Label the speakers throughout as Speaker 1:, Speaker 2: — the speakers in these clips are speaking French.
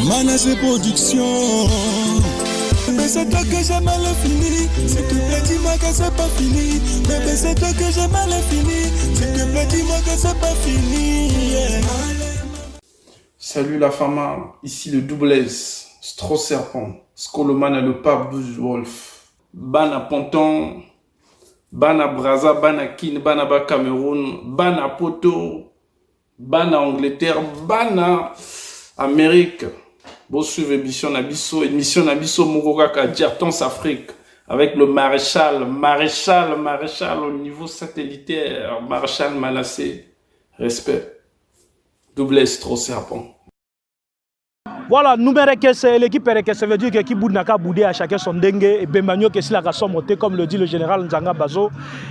Speaker 1: Manager production. Mais c'est toi que j'ai mal fini. S'il te plaît, dis-moi que c'est pas fini. Mais c'est toi que j'ai mal fini. S'il te plaît, dis-moi que c'est pas fini. Yeah.
Speaker 2: Salut la fama, ici le double S, Stro Serpent, Skoloman et le pape Douze Wolf. Bana Ponton, Bana Braza, Bana Kin, Bana Ba Cameroun, Bana Poto, Bana Angleterre, Bana Amérique. Bon, suivez émission Nabiso Mouroka Djertons Afrique avec le maréchal au niveau satellitaire, maréchal Manassé. Respect. Double S, Stro Serpent.
Speaker 3: Voilà, nous c'est l'équipe RK, ça veut dire que qui Boudnaka Boudé à chacun son dengue et Bemagno qui est la raison montée, comme le dit le général Nzanga Bazo.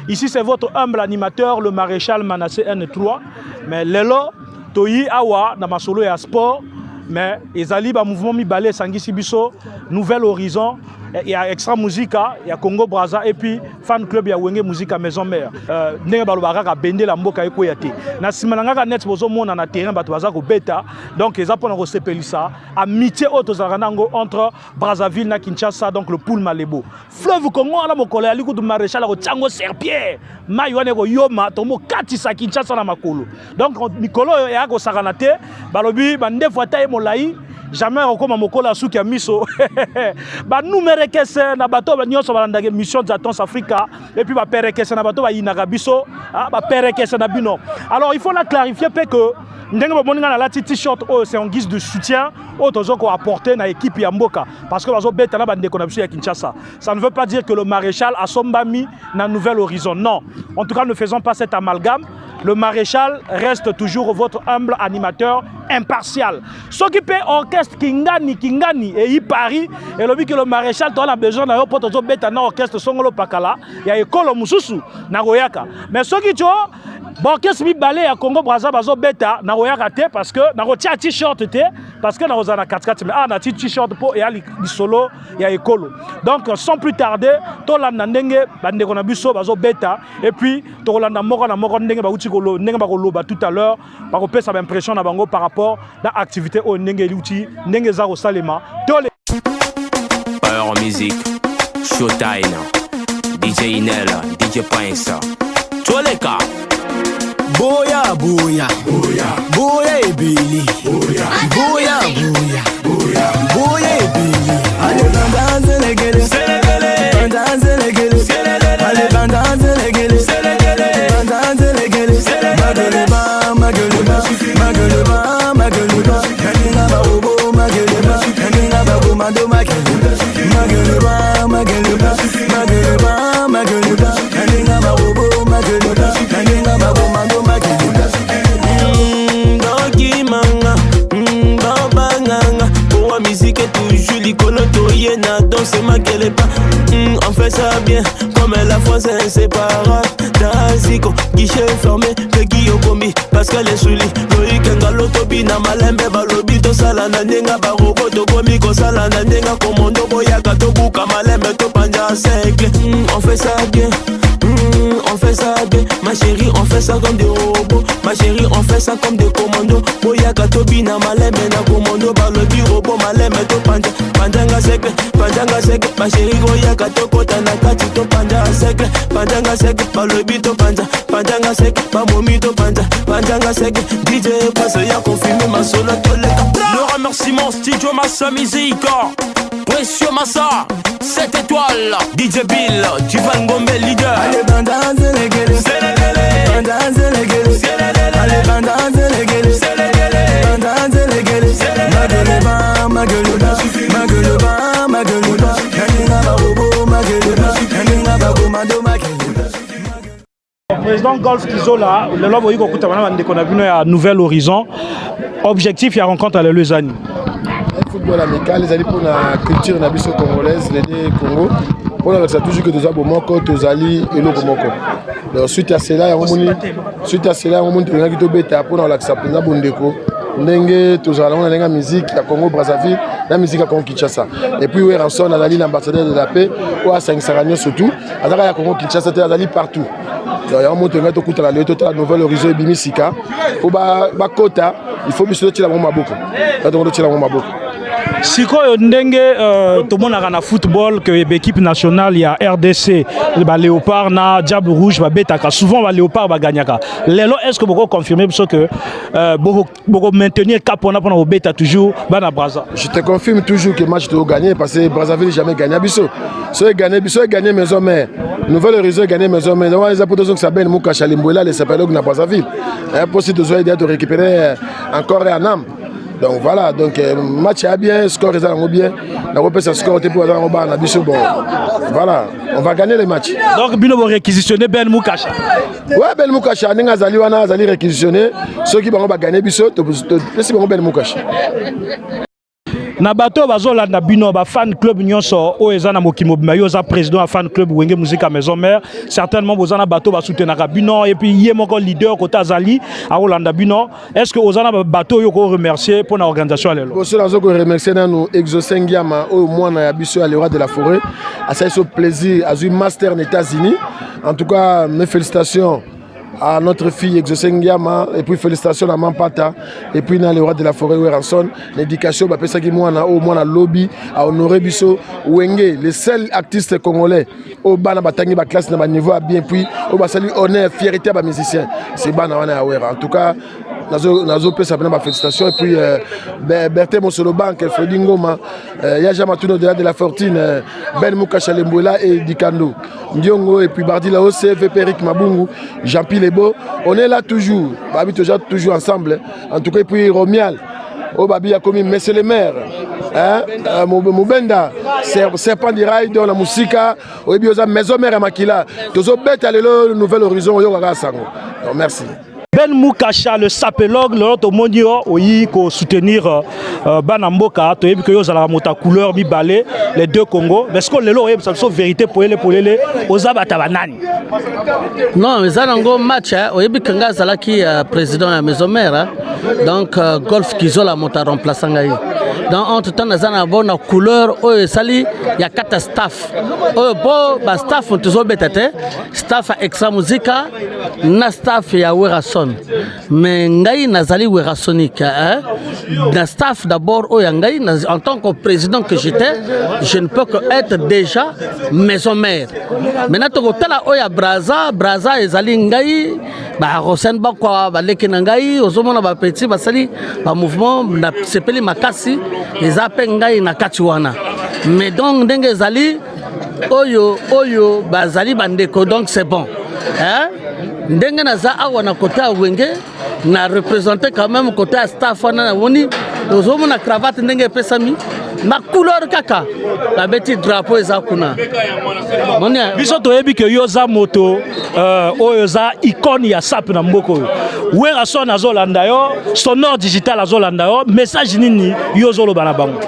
Speaker 3: Ici, c'est votre humble animateur, le maréchal Manassé N3. Mais Lelo, Toyi, Awa, Namasolo et Sport. Mais ils allaient au mouvement Mibalé, Sangui Sibiso, Nouvel Horizon. Il y a Extra Musica, il y a Congo Brazza et puis Fan Club, il y a Wenge Musica Maison Mère. Nenga balobaka bende la mboka eko yate. Na simananga net bozo mona na terrain bato bazako beta. Donc ils apprennent à sepelisa amitié autozaranango entre Brazzaville na Kinshasa donc le pool Malebo. Fleuve Congo ala mokolo ali kudu maréchal ko Tsango Serpierre. Maywane ko yoma tomo katisa Kinshasa na makolo. Donc mikolo ya ko saranate balobi bande fata e molai. Jamais on mokola souki miso. Ba numere kese na bato ba nyonso ba ndage mission d'Attente Africa et puis ba pere kese na bato ba inaka biso, ba pere kese na bino. Alors il faut la clarifier que ndenge ba moninga na la t-shirt c'est en guise de soutien au tozo ko apporter na équipe ya mboka parce que bazo beta na bande ko biso ya Kinshasa. Ça ne veut pas dire que le maréchal a sombami na Nouvel Horizon. Non. En tout cas, ne faisons pas cet amalgame. Le maréchal reste toujours votre humble animateur impartial. S'occuper orchestre Kingani et y Paris et le que le maréchal toi a besoin d'un pote au bêta na orchestre Songolo Pakala il y a école Mususu na Royaka. Mais ce qui tu orchestre mi balé à Congo Brazza bazo bêta na Royaka te parce que na rotia t-shirt te parce que na rozana 4 mais na t-shirt pour et ali solo il y a école. Donc sans plus tarder to la ndenge bande kona biso bazo bêta et puis to la na moko ndenge ba uti ko ndenge ba ko loba tout à l'heure ba ko pesa impression na bango par rapport à l'activité au ndenge l'outil ndenge za ko salema tole
Speaker 4: Power Music Showtime DJ Inela DJ Painsa Toleka
Speaker 5: Boya boya boya boya ebili boya boya boya boya boya ebili ale bandanze legele bandanze legele ale bandanze legele bandanze legele magele ba magele ba magele ba magele ba kaninga ba obo magele ba kaninga ba komando magele magele ba magele ba magele ba magele ba kaninga ba obo magele ba kaninga ba komando musique est toujours l'icône na danse magele pas on fait ça bien comme la fois c'est inséparable Taziko guichet fermé pegi yokomi parce que les souli loïk ngalo tobi na malembe balobi to sala na ndenga ba robot to komi ko sala na ndenga komondo boyaka to buka malembe to panja sègle on fait ça bien on fait ça bien, ma chérie, on fait ça comme des robots. Ma chérie, on fait ça comme des commandos. Boyaka tobi na malembe na commando. Balobi robot malembe to panja. Pandanga sec, ma chérie, boyaka to kota na kati to panja sec. Pandanga sec, balobi to panja. Pandanga sec, ma momi to panja. Pandanga sec, DJ passe ya confirmé ma solo toleka.
Speaker 4: Le remerciement Studio Massa Musica. Précieux Massa, 7 étoiles. DJ Bill, tu vas ngombe leader.
Speaker 5: Allez bandanze legele, bandanze legele, allez bandanze legele, bandanze legele, magele ba, magele ba, magele ba, magele ba, kaninga ba robo, magele ba, kaninga ba komando, magele ba.
Speaker 3: Président Golf Kizola, le lobo yiko kutabana bande kona bino ya Nouvel Horizon. Objectif ya rencontre à la Lausanne.
Speaker 6: Football amical, les alliés pour la culture nabiso congolaise, les Congo. On a toujours que des abomoko, des alliés et l'autre moko. Suite à cela, on a dit bêta pour l'accepter na bondeko. Ndenge tozala on a la musique à Congo Brazzaville, la musique à Congo Kinshasa. Et puis ouais, Ranson a l'ambassadeur de la paix, ou à Saint-Saragno surtout. À Congo Kinshasa, c'est à partout. Il y a un monte à la Nouvel Horizon et Bimisika. Au bas Kota, il faut mieux tirer la bombe à beaucoup.
Speaker 3: sikoyo ndenge tomonaka na football que l'équipe nationale ya RDC ba Léopard na Diable Rouge ba betaka souvent ba Léopard ba gagnaka lelo est-ce que vous confirmez que beaucoup maintenir cap on a pendant au beta toujours bana Brazza.
Speaker 6: Je te confirme toujours que le match doit gagner parce que Brazzaville jamais gagné biso so gagné maison mère nouvelle horizon gagné maison mère on les a pour que ça ben Mouka Chalimboula les sapelog na Brazzaville possible de récupérer encore un âme. Donc voilà, donc match est bien, score est bien. La repère score est pour bon. Voilà, on va gagner les matchs.
Speaker 3: Donc Bino va réquisitionner Ben Moukacha.
Speaker 6: Ouais, Ben Moukacha, on a réquisitionné. Ceux qui vont gagner Bisso, c'est Ben Moukacha.
Speaker 3: Na bato bazolanda bino ba fan club nyonso o ezana mokimo mayo za président a fan club Wenge Musica Maison Mère certainement bozana bato ba soutenaka bino et puis yé moko leader kota zali a Olanda bino est-ce que ozana bato yo ko remercier pour la organisation lelo
Speaker 6: boso nazo ko remercier na nous Exosengiama au mwana ya biso à l'Eura de la Forêt à ça c'est plaisir à un master aux États-Unis en tout cas mes félicitations à notre fille Exosengiama et puis félicitations à Mampata et puis dans le roi de la forêt Weranson l'éducation bah ça qui moi au moins lobby à honorer biso Wenge les seuls artistes congolais au bana batangi ba classe na ba niveau bien puis au ba salut honneur fierté ba musicien c'est bana wana awera en tout cas nazo pesa bana ba félicitations et puis Bertin Mosolo Bank Fredi Ngoma ya jama tout de la fortune Ben Moukacha Lembola et Dikando Ndiongo et puis Bardi Lao CFP Eric Mabungu Jean-Pierre Lebo on est là toujours babi toujours ensemble en tout cas et puis Romial au babi a commis monsieur le maire Moubenda serpent du rail dans la musique au bioza maison mère Makila tozo bête le nouvel horizon yo kaka sango merci.
Speaker 3: Ben Moukacha le sapelog l'autre mondio oyi ko soutenir Banamboka to yebi ko yo zala mota couleur bi balé les deux Congo parce que lelo yeb ça vérité pour les ozabata banani
Speaker 7: non mais ça ngo match oyebi kanga zala ki président ya maison mère donc golf kizola mota remplaçant ngai donc entre temps nazana bona couleur oyo sali ya kata staff oyo bo ba staff toujours betete staff extra musica na staff ya Werason mais ngai nazali Werasonique na staff d'abord oyo ngai en tant que président que j'étais je ne peux que être déjà maison mère maintenant to tala oyo Brazza ezali ngai ba Rosen ba kwa ba leki na ngai ozomona ba petit basali ba mouvement na sepeli makasi ezape ngai na kati wana mais donc ndenge ezali oyo bazali bandeko donc c'est bon ndenge naza awa na côté ya Wenge na représenter quand même côté ya staff wana na woni ozomona cravate ndenge pesami ma couleur kaka la beti drapeau eza kuna monia
Speaker 3: biso toyebi ke yoza moto oyo za icône ya sap na mboko Werason azolanda yo sonore digital azolanda yo message nini yozoloba na bango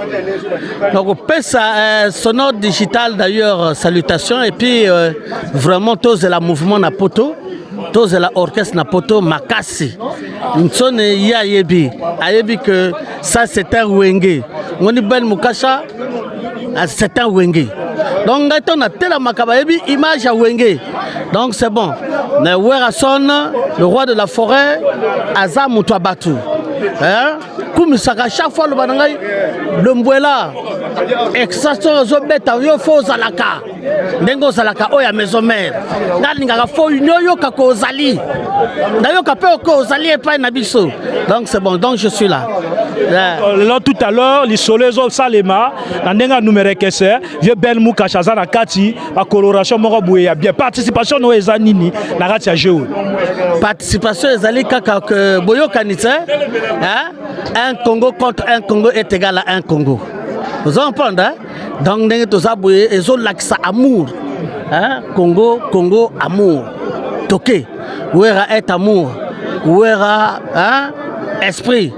Speaker 7: donc pesa sonore digital d'ailleurs salutations et puis vraiment tous la mouvement na poto tous la orchestre na poto makasi nsone ya yebi ayebi que ça c'est un Wenge ngoni Ben Moukacha c'est un Wenge donc ngato na tela makaba yebi image ya Wenge donc c'est bon na Werason le roi de la forêt aza mutu abatu comme ça chaque fois le banangai le mbwela extraction zo beta yo fo zalaka ndengo zalaka oya maison mère ngalinga fo yo kako zali ndayo kapé ko zali epa na biso donc c'est bon donc je suis là
Speaker 3: là tout à l'heure les solezo salema ndenga numéro kese vieux Ben Moukacha za na kati ba coloration moko boye ya bien participation no ezanini na kati ya jeu
Speaker 7: participation ezali kaka que boyo kanite un Congo contre un Congo est égal à un Congo. Vous entendez donc ndenge tozabouye ezolakisa amour Congo amour toke wera est amour wera esprit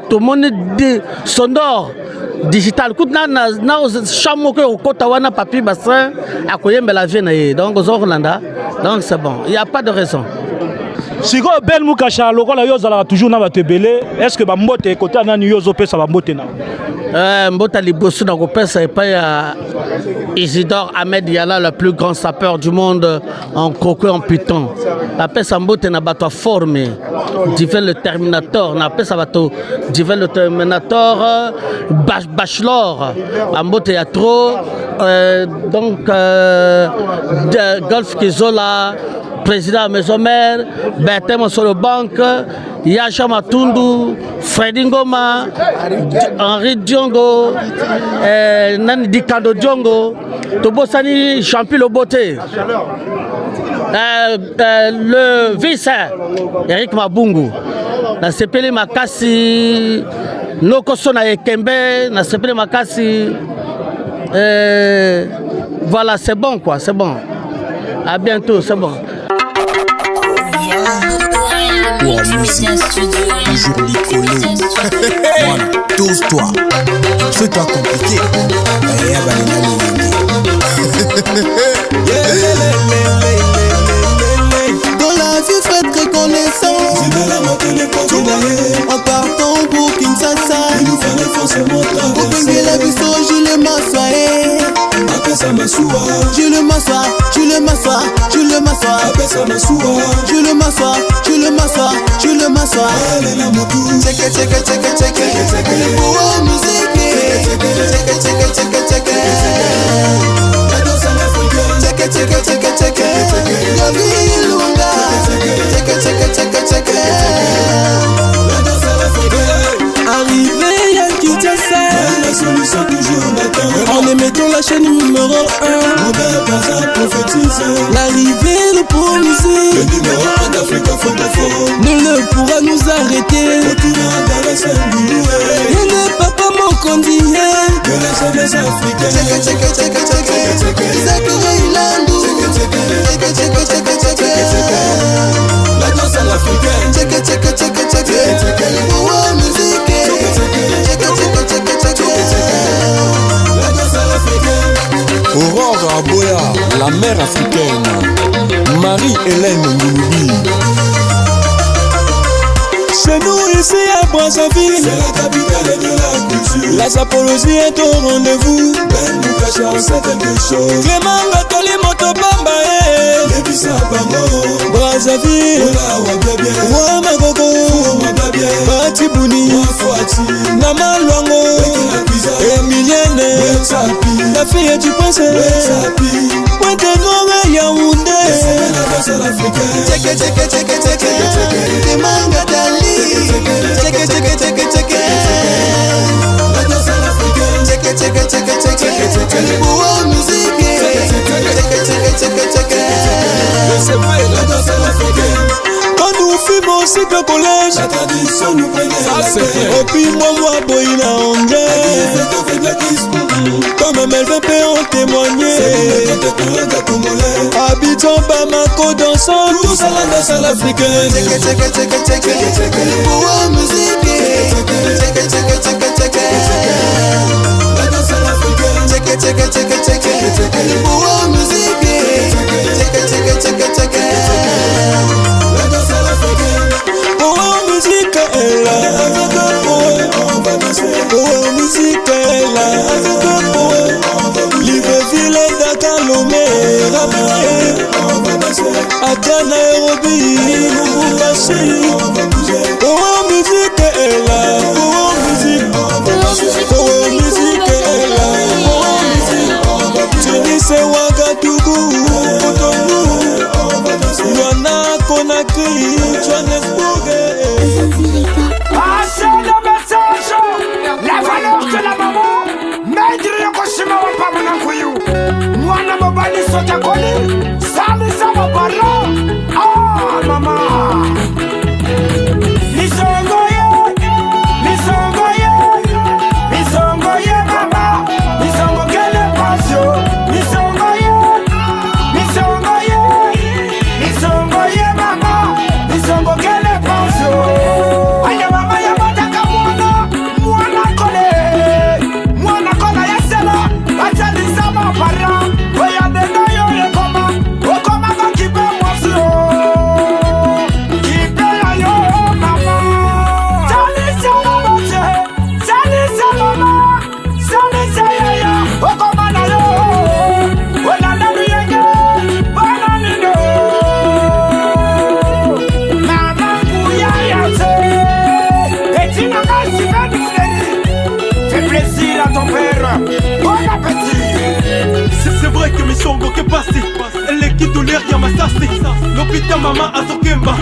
Speaker 7: tout le monde dit sonore digital kutna na chamo ko kota wana papi bassin akoyembela vie na ye donc ozolanda donc c'est bon il y a pas de raison.
Speaker 3: Si Ben Moukacha lokola yo zala toujours na batebele est-ce que ba mbote côté nani yo zo pesa ba mbote na
Speaker 7: Mbota Libosu dans Kopesa et pas Isidore Ahmed Yala, le plus grand sapeur du monde en croquet en python. La paix Sambote n'a pas formé. Divin le Terminator. La paix Sabato. Divin le Terminator. Bachelor. Ambote y a trop. Donc, Golf Kizola. Président Maison-Mère, Bertin sur le banque, Yacha Matundu, Freddy Ngoma, Henri Diongo, Nani Dikando Diongo, Tobosani Champi Loboté, le vice, Eric Mabungu, na Sepele Makasi, Nokosona Ekembe, na Sepele Makasi, voilà, c'est bon quoi, c'est bon. À bientôt, c'est bon.
Speaker 1: Pour la musique, toujours Nicolo. Voilà, dose-toi. C'est toi compliqué.
Speaker 8: Dans la vie, faut être reconnaissant. En partant pour Kinshasa, au Benguela Bisso, Jules Massoé. Jules Massoa, Jules Massoa, Jules Massoa, Jules Massoa, Jules Massoa, Jules Massoa. Check it, check it, check it, check it. Oh, musique. Check it, check it, check it, check it. Check it, check it, check it, check it. La vie lunga. Check it, check it, check it, check it. Arrivé à Kinshasa, la solution toujours m'attend. En émettant la chaîne numéro 1, Robert Baza prophétise l'arrivée de Pôle Musique. Le numéro 1 d'Afrique francophone. Nul ne pourra nous arrêter. Retournant dans la scène du il n'est pas comme mon candidat de la jeunesse africaine. Check it, check it, check it, check it. Zachary Landou. Check it, check it, check it, check it. La danse à l'africaine. Check it, check it, check it, check it. Oh, musique.
Speaker 1: Aurore Aboya, la mère africaine. Marie-Hélène Ngouloubi.
Speaker 8: Chez nous ici à Brazzaville, c'est la capitale de la culture. La sapologie est au rendez-vous. Ben Moukacha, on sait quelque chose. Clément Gatoli Motobamba, Lebisa Bango, Brazzaville, Roi Magogo, Batibouni, Nama Luango, Emilienne, la fille du prince, Pointe Noire Yaoundé. Check it, check it, check it, check it. Clément Gatali. Check it, check it, check it, check it. La danse à l'africaine. Check it, check it, check it, check it. Oh, musique. Check it, check it, check it, check it. C'est vrai, la danse à l'africaine. Quand nous fûmes au cycle collège, la tradition nous prenait la tête. Et puis moi, Boïna Angel. Comme MLVP ont témoigné. Habitant Bamako dansant, tous à la danse à l'africaine. Check it, check it, check it, check it. Oh, musique. Check it, check it, check it, check it. La danse à l'africaine. Check it, check it, check it, check it. Oh, musique. Check it, check it, check it, check it. La danse à l'africaine. Oh, musique est là. Oh, musique est là. Libreville, Dakar, Lomé, Rabé, Accra, Nairobi, Lubumbashi. Oh, musique
Speaker 9: à ton père. Bon appétit.
Speaker 10: C'est vrai que mes songs qui passent. Elle qui douleur y'a ma sassé. L'hôpital maman à son kemba.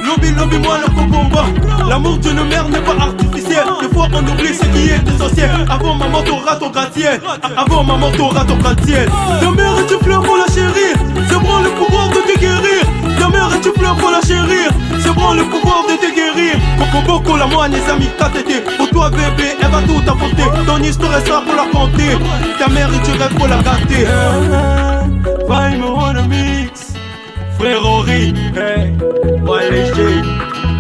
Speaker 10: Lobby moi le combat. L'amour d'une mère n'est pas artificiel. Des fois on oublie ce qui est essentiel. Avant maman t'auras ton quartier. Avant maman t'auras ton quartier. Ta mère est tu fleurs pour la chérir. C'est bon le pouvoir de te guérir. Ta mère est tu fleurs pour la chérir. C'est bon le pouvoir de te guérir. Coco la moi les amis t'as tété. Pour toi bébé elle va tout apporter. Ton histoire est ça pour la compter. Ta mère et tu rêves pour la gâter. Vibe on a mix. Frère Ori, hey, moi léger,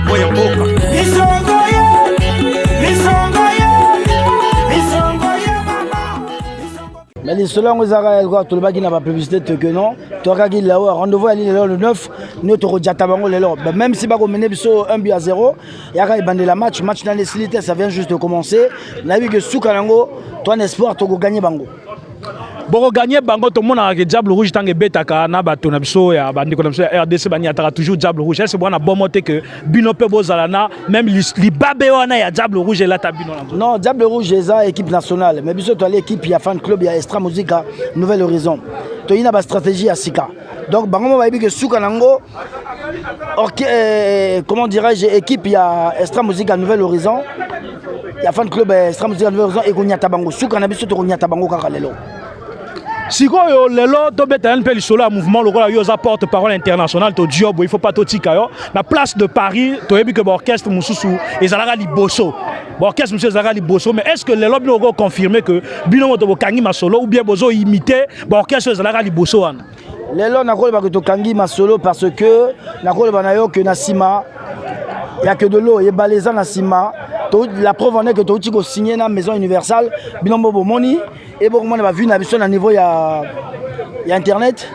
Speaker 10: moi y'a boca.
Speaker 9: Ils sont goyés, ils sont goyés, ils sont goyés, maman.
Speaker 11: Mais les seuls qui ont tout le monde qui n'a pas publicité que non, tu as gagné là-haut, rendez-vous à le 9, nous avons déjà tabango là. Même si vous menez 1-0, il y a le match dans les silités, ça vient juste de commencer. On a vu que sous Kalango, tu as un espoir, tu as gagné bango.
Speaker 3: Bon gagner bango tout le monde a que Diable Rouge tant que betaka na bato na biso ya bandiko na biso RDC bani ataka toujours Diable Rouge c'est bon na bon monter que bino pe bozalana même li babé wana ya Diable Rouge là ta bino
Speaker 11: non Diable Rouge eza équipe nationale mais biso to aller équipe ya fan club ya Extra Musica Nouvelle Horizon to ina ba stratégie ya sika donc bango ba bi que suka nango comment dirais-je équipe ya Extra Musica Nouvelle Horizon ya fan club Extra Musica Nouvelle Horizon et ko nyata bango suka na biso to ko nyata bango kaka lelo.
Speaker 3: Si vous avez un solo à mouvement, vous avez porte-parole international, il ne faut pas tout tika. La place de Paris, tu as vu que l'orchestre Moussou et Zalaga Liboso. L'orchestre Moussou Zalaga Liboso, mais est-ce que les lobbies ont confirmé que Bino Kangi Masolo ou bien Bozo imité l'orchestre Zalaga Liboso?
Speaker 11: Les lobbies ont Kangi Masolo parce que que Nassima, il n'y a que de l'eau, il y a Baléza Nassima. La preuve en est que tu as signé dans la maison universelle, Binombo Bomoni, et beaucoup de gens ont vu à niveau il y a internet.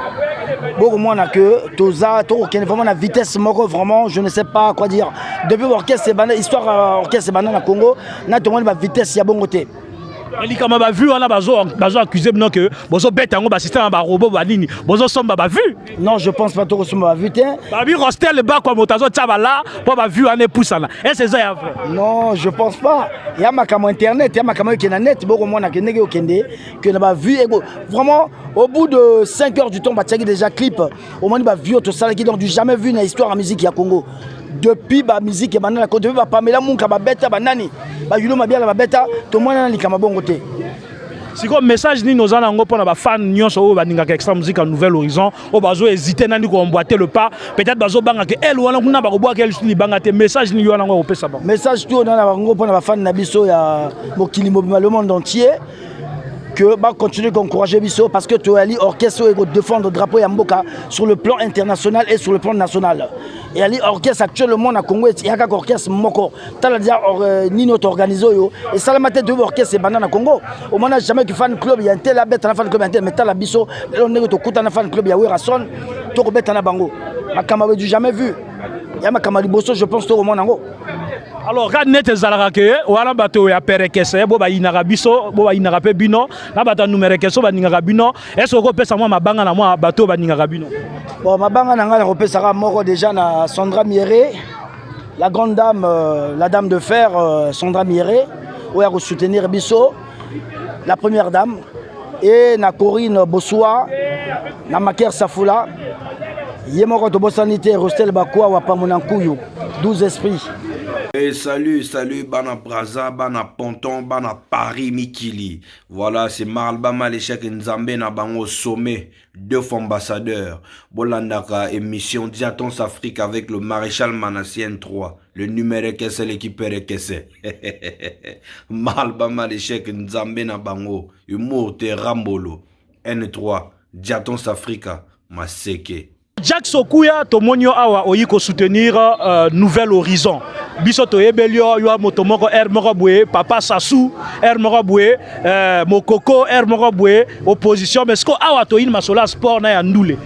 Speaker 11: Beaucoup de gens ont que tu as vraiment la vitesse, vraiment, je ne sais pas quoi dire. Depuis l'orchestre, l'histoire orchestre dans le Congo, tu as la vitesse, il y a bon côté.
Speaker 3: Ali kama ba vu on a bazo accusé non que bozo bête ngo ba système ba robot ba nini bozo somba ba vu
Speaker 11: non je pense pas to somba ba vu té
Speaker 3: ba bi rostel le ba kwa motazo taba là pour ba vu ane poussana et c'est ça ya vrai
Speaker 11: non je pense pas il y a ma cam internet il y a ma cam qui na net boko mona ke ndenge okende que na ba vu vraiment au bout de 5 heures du temps ba tiaki déjà clip au moins ba vu to sala qui donc du jamais vu na histoire en musique ya Congo depuis ba musique ba na depuis ba Pamela Munka ba beta ba nani ba yulo mabia ba beta to mona na likama bongo te.
Speaker 3: Si comme message ni nos anango pour na fan nyonso o baninga ka Extra Musica Nouvelle Horizon o bazo hésiter nani ko emboîter le pas peut-être bazo banga ke elle wana kuna ba ko boa ke li banga te message ni yo nango o pesa ba
Speaker 11: message tout na bango pour na fan na biso ya mokili mobima le monde entier que va continuer d'encourager biso parce que tu as ali orchestre et défendre le drapeau Yamboka sur le plan international et sur le plan national. Et ali orchestre actuellement na Congo il y a un orchestre moko tala dia ni notre organisé yo et ça la matin de orchestre bana na Congo au moins jamais que fan club il y a un tel bête na fan club inter mais tala biso on nego to kuta na fan club ya Werason to ko bête na bango makama du jamais vu ya makama liboso je pense to au nango.
Speaker 3: Alors quand net ezalaka ke wana bato ya perekese bo ba inaka biso bo ba inaka pe bino na bato numero keso ba ningaka bino est-ce que pesa moi mabanga na moi bato ba ningaka bino
Speaker 11: bon mabanga na nga ko pesa moko déjà na Sandra Mieré la grande dame la dame de fer Sandra Mieré ou ya soutenir biso la première dame et na Corinne Bossoua na Maker Safula yemoko to bosanité Rostel Bakwa wa Pamonankuyu 12 esprits.
Speaker 12: Hey, salut, Bana Braza, Bana Ponton, Bana Paris, Mikili. Voilà, c'est Maralba Maléchek Nzambe na bango sommet, 2 ambassadeurs. Bolandaka, émission Diatons Afrique avec le maréchal Manassien 3. Le numéro que c'est l'équipe RKC. Maralba Maléchek Nzambe na bango, humour te Rambolo. N3, Diatons Africa, Maseke.
Speaker 3: Jack Sokuya tomonio awa oyiko soutenir Nouvelle Horizon. Biso to ebelio yo motomoko moko boye papa Sassou moko boye Mokoko moko boye opposition mais ce que awa to in masola sport na ya ndule.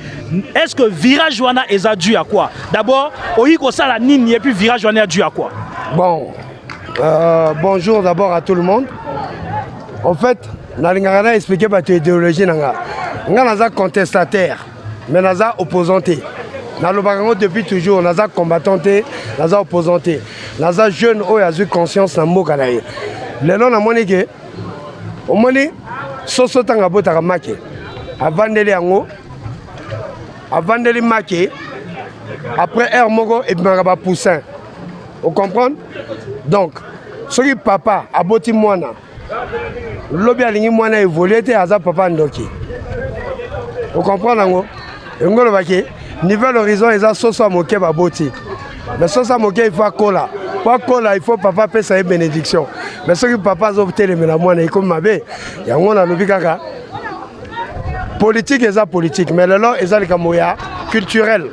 Speaker 3: Est-ce que virage wana eza dû à quoi? D'abord oyiko sala nini et puis virage wana dû à quoi?
Speaker 13: Bon bonjour d'abord à tout le monde. En fait, na lingana expliquer ba idéologie nanga. Nga naza contestataire. Mais nous sommes opposantés. Nous sommes depuis toujours, nous sommes combattantés, nous sommes opposantés. Nous sommes jeunes qui ont eu conscience de ce que nous avons. omoni soso tanga botaka make avandeli yango avandeli make après heure moko ebimaka bapoussin vous comprenez donc soki papa aboti mwana lobi alingi mwana évoluer te aza papa ndoki vous comprenez yango engolo baki Nouvel Horizon eza soso moke baboti mais soso moke il faut akola pour akola il faut papa paie sa bénédiction mais soki papa azotelemela mwana ikomi mabe yango nalobi kaka politique eza politique mais lelo eza likambo ya culturel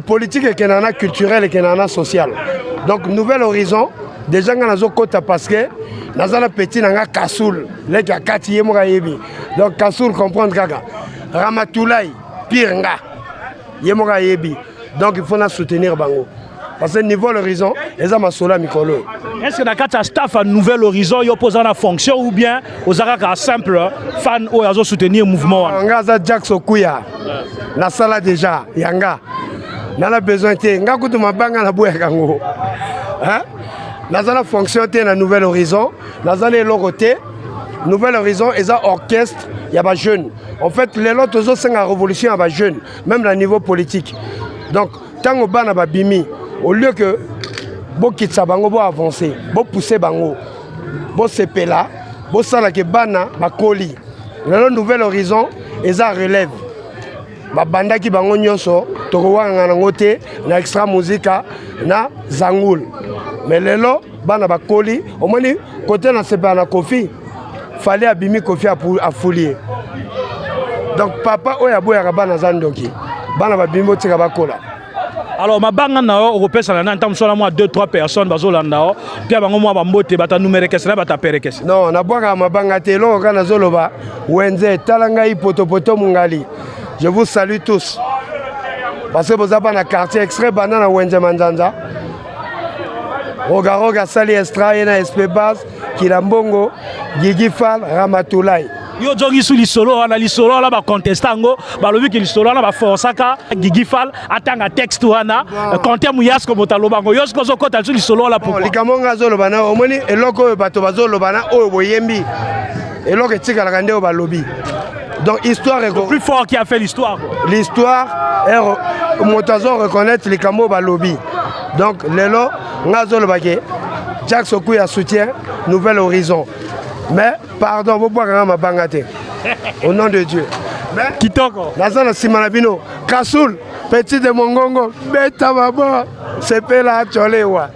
Speaker 13: politique ekenana culturel ekenana social donc Nouvel Horizon déjà nga nazokota parce que nazana petit nanga Kasoul leki akati ye moka yebi donc Kasoul comprendre kaka Ramatoulaye pire nga ye moka yebi donc il faut na soutenir bango parce que Nouvel Horizon eza masola mikolo.
Speaker 3: Est-ce que dans le staff à Nouvel Horizon il oppose la fonction ou bien aux araka simple fan ou azo soutenir mouvement
Speaker 13: nga za Jack Okuya na sala déjà yanga nala besoin te nga kutu mabanga na boya kango hein nazana fonction te na Nouvel Horizon nazana eloko te Nouvel Horizon eza orchestre ya ba jeune en fait les lots tozo senga révolution ya ba jeune même na niveau politique donc tango bana ba bimi au lieu que bo kitsa bango bo avancer bo pousser bango bo sepela bo sala ke bana ba koli le Nouvel Horizon eza relève ba banda ki bango nyonso toko wanga nango te na extra musica na zangoul mais lelo bana ba koli au moins côté na sepela na Kofi fallait abimi Kofi à foulier donc papa oya boya bana zandoki bana ba bimi tika bakola.
Speaker 3: Alors mabanga nao européen na ntam sona moi 2-3 personnes bazolanda pia bango moi bambote bata numéreke sena bata pereke.
Speaker 13: Non na boka mabanga te lo kana zoloba wenze talanga ipotopoto mungali. Je vous salue tous. Parce que vous avez un quartier extrait banana wenze manzanza. Roga sali extra na SP base Kilambongo Gigi Fall Ramatoulaye.
Speaker 3: Yo jongi sous l'isolo na l'isolo là ba contestango ba lobi ki l'isolo na ba forsaka Gigi Fall atanga texte wana compter muyas ko motalobango yo ko zokota sous l'isolo là pourquoi
Speaker 13: likamonga zoloba na omoni eloko bato bazoloba na oyo boyembi eloko etikala kande o ba lobi donc histoire est
Speaker 3: plus fort qui a fait l'histoire
Speaker 13: est motazo reconnaître les camo ba lobi donc lelo ngazoloba ke Jack Okuya soutient Nouvel Horizon. Mais, pardon, vous pouvez ma bangate. Au nom de Dieu. Mais,
Speaker 3: Kitoko.
Speaker 13: Nazana Simanabino, Kasoul, petit de Mongongo, Beta Baba, c'est Pela Cholewa.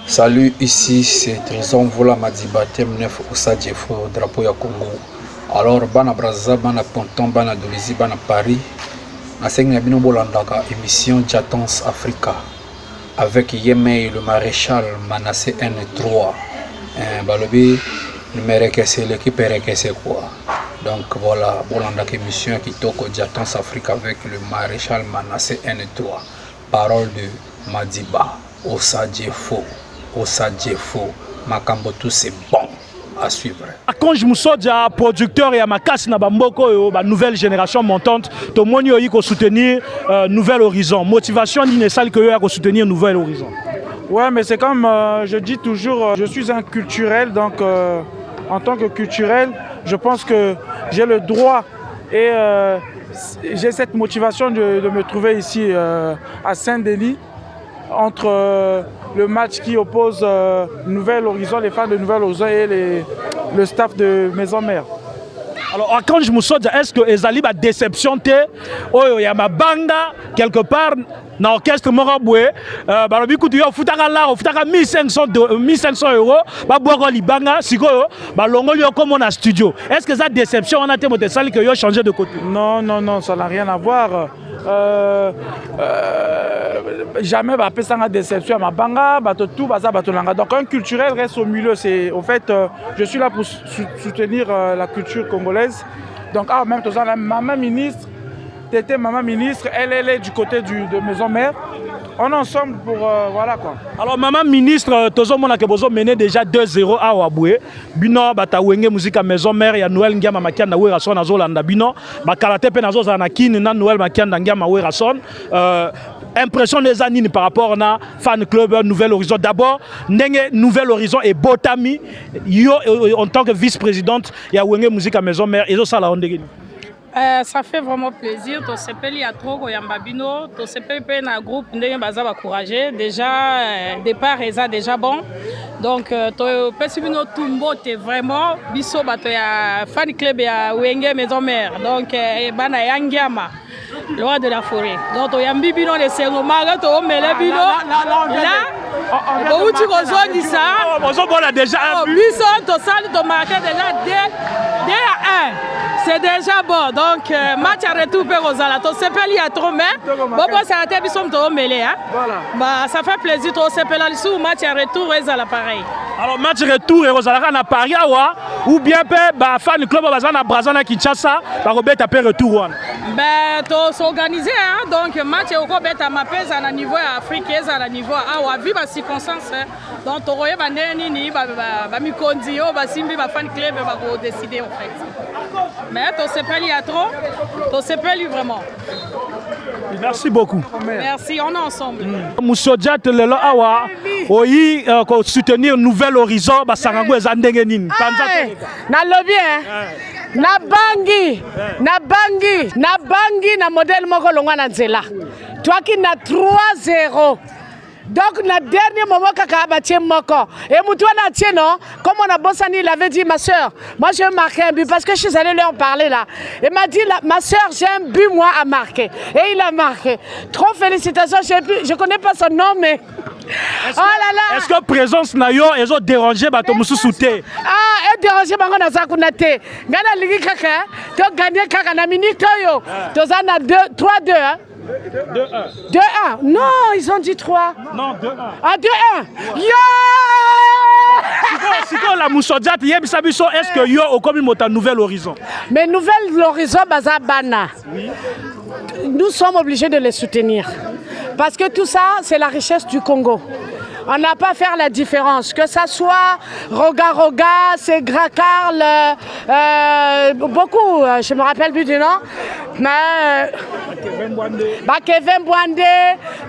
Speaker 14: Salut, ici c'est Trison Vola Madiba, thème 9 Oussa Djefo, drapeau ya Congo. Alors, Bana Braza, Bana Ponton, Bana Dolizi, Bana Paris, Naseng Bino Bolandaka, émission Jatons Africa, avec Yemei, le maréchal Manassé N3. Balobi, l'équipe est quoi. Donc voilà, Bolandak émission qui toque Jatons Africa avec le maréchal Manassé N3. Parole de Madiba, Oussa Djefo, Makambo, tout c'est bon à suivre.
Speaker 3: Quand je me suis producteur et à ma casse na bamboko la nouvelle génération montante, tout le monde a soutenir Nouvel Horizon. Motivation d'initiale que a soutenir Nouvel Horizon.
Speaker 15: Ouais, mais c'est comme je dis toujours, je suis un culturel, donc en tant que culturel, je pense que j'ai le droit et j'ai cette motivation de me trouver ici à Saint-Denis entre le match qui oppose Nouvel Horizon, les fans de Nouvel Horizon et le staff de Maison Mère.
Speaker 3: Alors quand je me suis dit, est-ce que Ezali a déception il y a ma banda quelque part dans l'orchestre Moraboué, balobi kutu yo futaka là, futaka 1500 €, ba boire libanga, siko balongo yo comme on a studio. Est-ce que ça déception on a été monté sali que yo changé de côté?
Speaker 15: Non, ça n'a rien à voir. Jamais va passer en déception à ma banga, tout baza batolanga. Donc un culturel reste au milieu. C'est au fait, je suis là pour soutenir la culture congolaise. Donc en même temps, maman ministre, Tété maman ministre, elle est du côté de Maison Mère. On est ensemble pour voilà quoi.
Speaker 3: Alors maman ministre, tozo mona ke bozo mené déjà 2-0 à Waboué. Bino bata wenge musique à Maison Mère ya Noël Ngiama Makianda we rason nazo landa bino. Ba kalate pe nazo za na kin na Noël Makianda Ngiama we rason. impression des années par rapport à fan club Nouvel Horizon. D'abord, Nouvel Horizon et Botami, yo en tant que vice-présidente, il y a Wenge Musique à Maison Mère, et ça la
Speaker 16: ça fait vraiment plaisir. To sepeli ya trop yambabino, to sepeli pe na groupe ndenge baza ba courageux. Déjà départ eza déjà bon. Donc to pesibino tumbote vraiment biso bato ya fan club ya Wenge Maison Mère. Donc bana yangiama le roi de la forêt. Donc to yambi bino le sengomanga to mele bino. Là bon tu kozongi ça.
Speaker 3: Bonjour bon là déjà.
Speaker 16: Biso to sali to marquer déjà dès à 1. C'est déjà bon, donc match à retour pour Rosala. To sepeli à trop mais bon ça a été bisom to mêlé hein. Voilà. Bah ça fait plaisir to sepeli sous match à retour Rosala pareil.
Speaker 3: Alors match retour et Rosala na Paris ou bien bah fan club bazana Brazana Kinshasa ba robeta pe retour.
Speaker 16: Ben to s'organiser hein. Donc match au robeta mapez à niveau Afrique et à niveau à vivre à circonstances. Donc to roye ba nini ba mikondi o ba simbi ba fan club ba ko décider en fait. Mais to sepeli à trop, to sepeli vraiment.
Speaker 3: Merci beaucoup.
Speaker 16: Merci, on est ensemble.
Speaker 3: Moussodjat lelo awa oyi ko soutenir Nouvel Horizon ba sangango ezandenge nini.
Speaker 17: Na lobby na bangi na modèle moko longwa na nzela. Toi qui na 3-0. Donc, le dernier moment, et Moutouana non, comme on a Bossani l'avait dit, ma soeur, moi je vais marquer un but parce que je suis allée leur parler là. Il m'a dit, ma soeur, j'ai un but moi à marquer. Et il a marqué. Trop félicitations, je ne connais pas son nom, mais.
Speaker 3: Oh là là! Est-ce que présence nayo ils ont dérangé bato musu souté?
Speaker 17: Ah, et dérangé bango na zakunate. Ngana ligi kaka, to gagner kaka na minute yo. To zana 3-2 hein. 2-1. Non, ils ont dit 3.
Speaker 3: Non, 2-1.
Speaker 17: Ah, 2-1. Yo!
Speaker 3: Si on la Moussodjat, est-ce que yo au comme mota Nouvel Horizon?
Speaker 17: Mais Nouvel Horizon Bazabana. Oui. Nous sommes obligés de les soutenir. Parce que tout ça, c'est la richesse du Congo. On n'a pas à faire la différence. Que ça soit Roga, c'est Gracarl, beaucoup, je me rappelle plus du nom. Mais Kevin Bwande,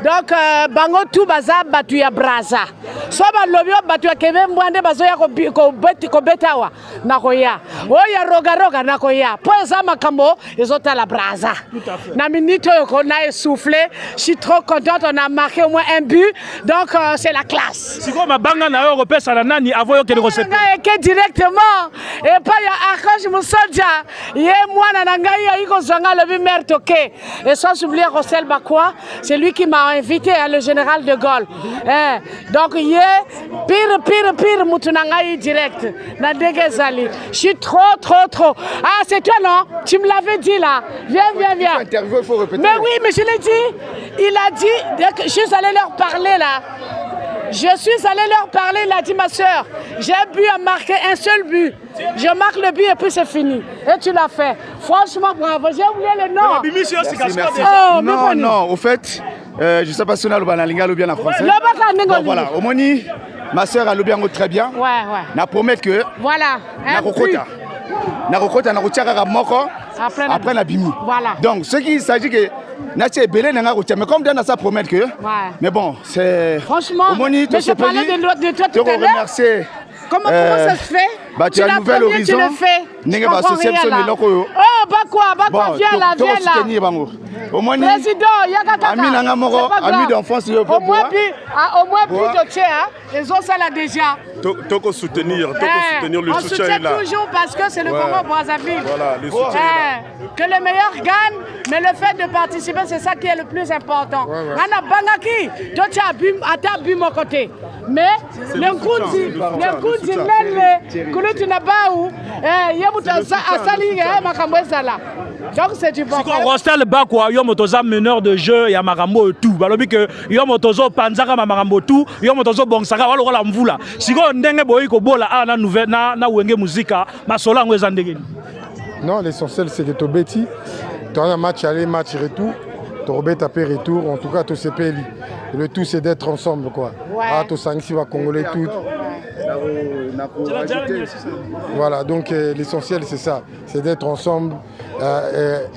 Speaker 17: donc Bango tout baza batuya Braza. Soit Lobio batuya Kevin Bwande bazoya ko betawa nakoya. Oya Roga nakoya. Pour ça makambo ils ont à la Braza. Na minute qu'on a essoufflé, je suis trop contente, on a marqué au moins un but. Donc c'est la classe.
Speaker 3: Si vous mabanga na européen ça nani avoyo que recette.
Speaker 17: Directement et pas ya Akash Moussadja. Yé moi na ngai iko zanga le maire toké. Et sans oublier Rossel Bakwa, c'est lui qui m'a invité à le général de Gaulle. Donc yé pire mutunangai direct na Degezali. Je suis trop. Ah c'est toi non? Tu me l'avais dit là. Viens.
Speaker 6: Interview, il faut répéter.
Speaker 17: Mais oui, mais je l'ai dit. Il a dit, je suis allé leur parler là. Il a dit ma soeur, j'ai un but à marquer, un seul but. Je marque le but et puis c'est fini. Et tu l'as fait. Franchement, bravo. J'ai oublié le nom.
Speaker 6: Merci. Non, au fait, je ne sais pas si on a le banalinga ou bien en français. Bon, voilà, au moins, ma soeur a le bien très bien.
Speaker 17: Ouais.
Speaker 6: Na promet que.
Speaker 17: Voilà.
Speaker 6: Na rokota moko. Après la bimi.
Speaker 17: Voilà.
Speaker 6: Donc, ce qui s'agit que Natia Belé n'a pas mais comme dans sa promesse que. Mais bon, c'est.
Speaker 17: Franchement, mais je parlais de toi tout à l'heure. Comment ça se fait?
Speaker 6: Tu as Nouvel Horizon.
Speaker 17: Tu le fais. Je comprends rien là. Oh, Bakwa, viens là.
Speaker 6: Au moins,
Speaker 17: président, Yakaka.
Speaker 6: Ami d'enfance,
Speaker 17: au moins, puis, ils ont ça là déjà.
Speaker 18: Toko soutenir le soutien est là.
Speaker 17: On soutient toujours parce que c'est le Congo Brazzaville.
Speaker 18: Voilà, le soutien est là.
Speaker 17: Que le meilleur gagne, mais le fait de participer, c'est ça qui est le plus important. Ana Bangaki, toi tu as bu mon côté. Mais le Nkundi, tu n'as pas où, donc c'est du bon.
Speaker 3: Si on Rostel Bakwa, Yomotoza meneur de jeu, Yamarambo et tout. Balobi que Yomotozo Panzaka Mamarambo tout, Yomotozo Bongsaka, Walola Mvula. Si on ndenge boy ko bola na nouvelle na wenge musika, masola ngweza ndenge.
Speaker 6: Non, l'essentiel c'est de Tobeti. Tu as un match aller, match retour. Torobet tapé retour, en tout cas, tout c'est peli. Le tout, c'est d'être ensemble, quoi.
Speaker 17: Ouais.
Speaker 6: Ah, tout ça, ici, va Congolais, tout. Voilà, donc l'essentiel, c'est ça. C'est d'être ensemble.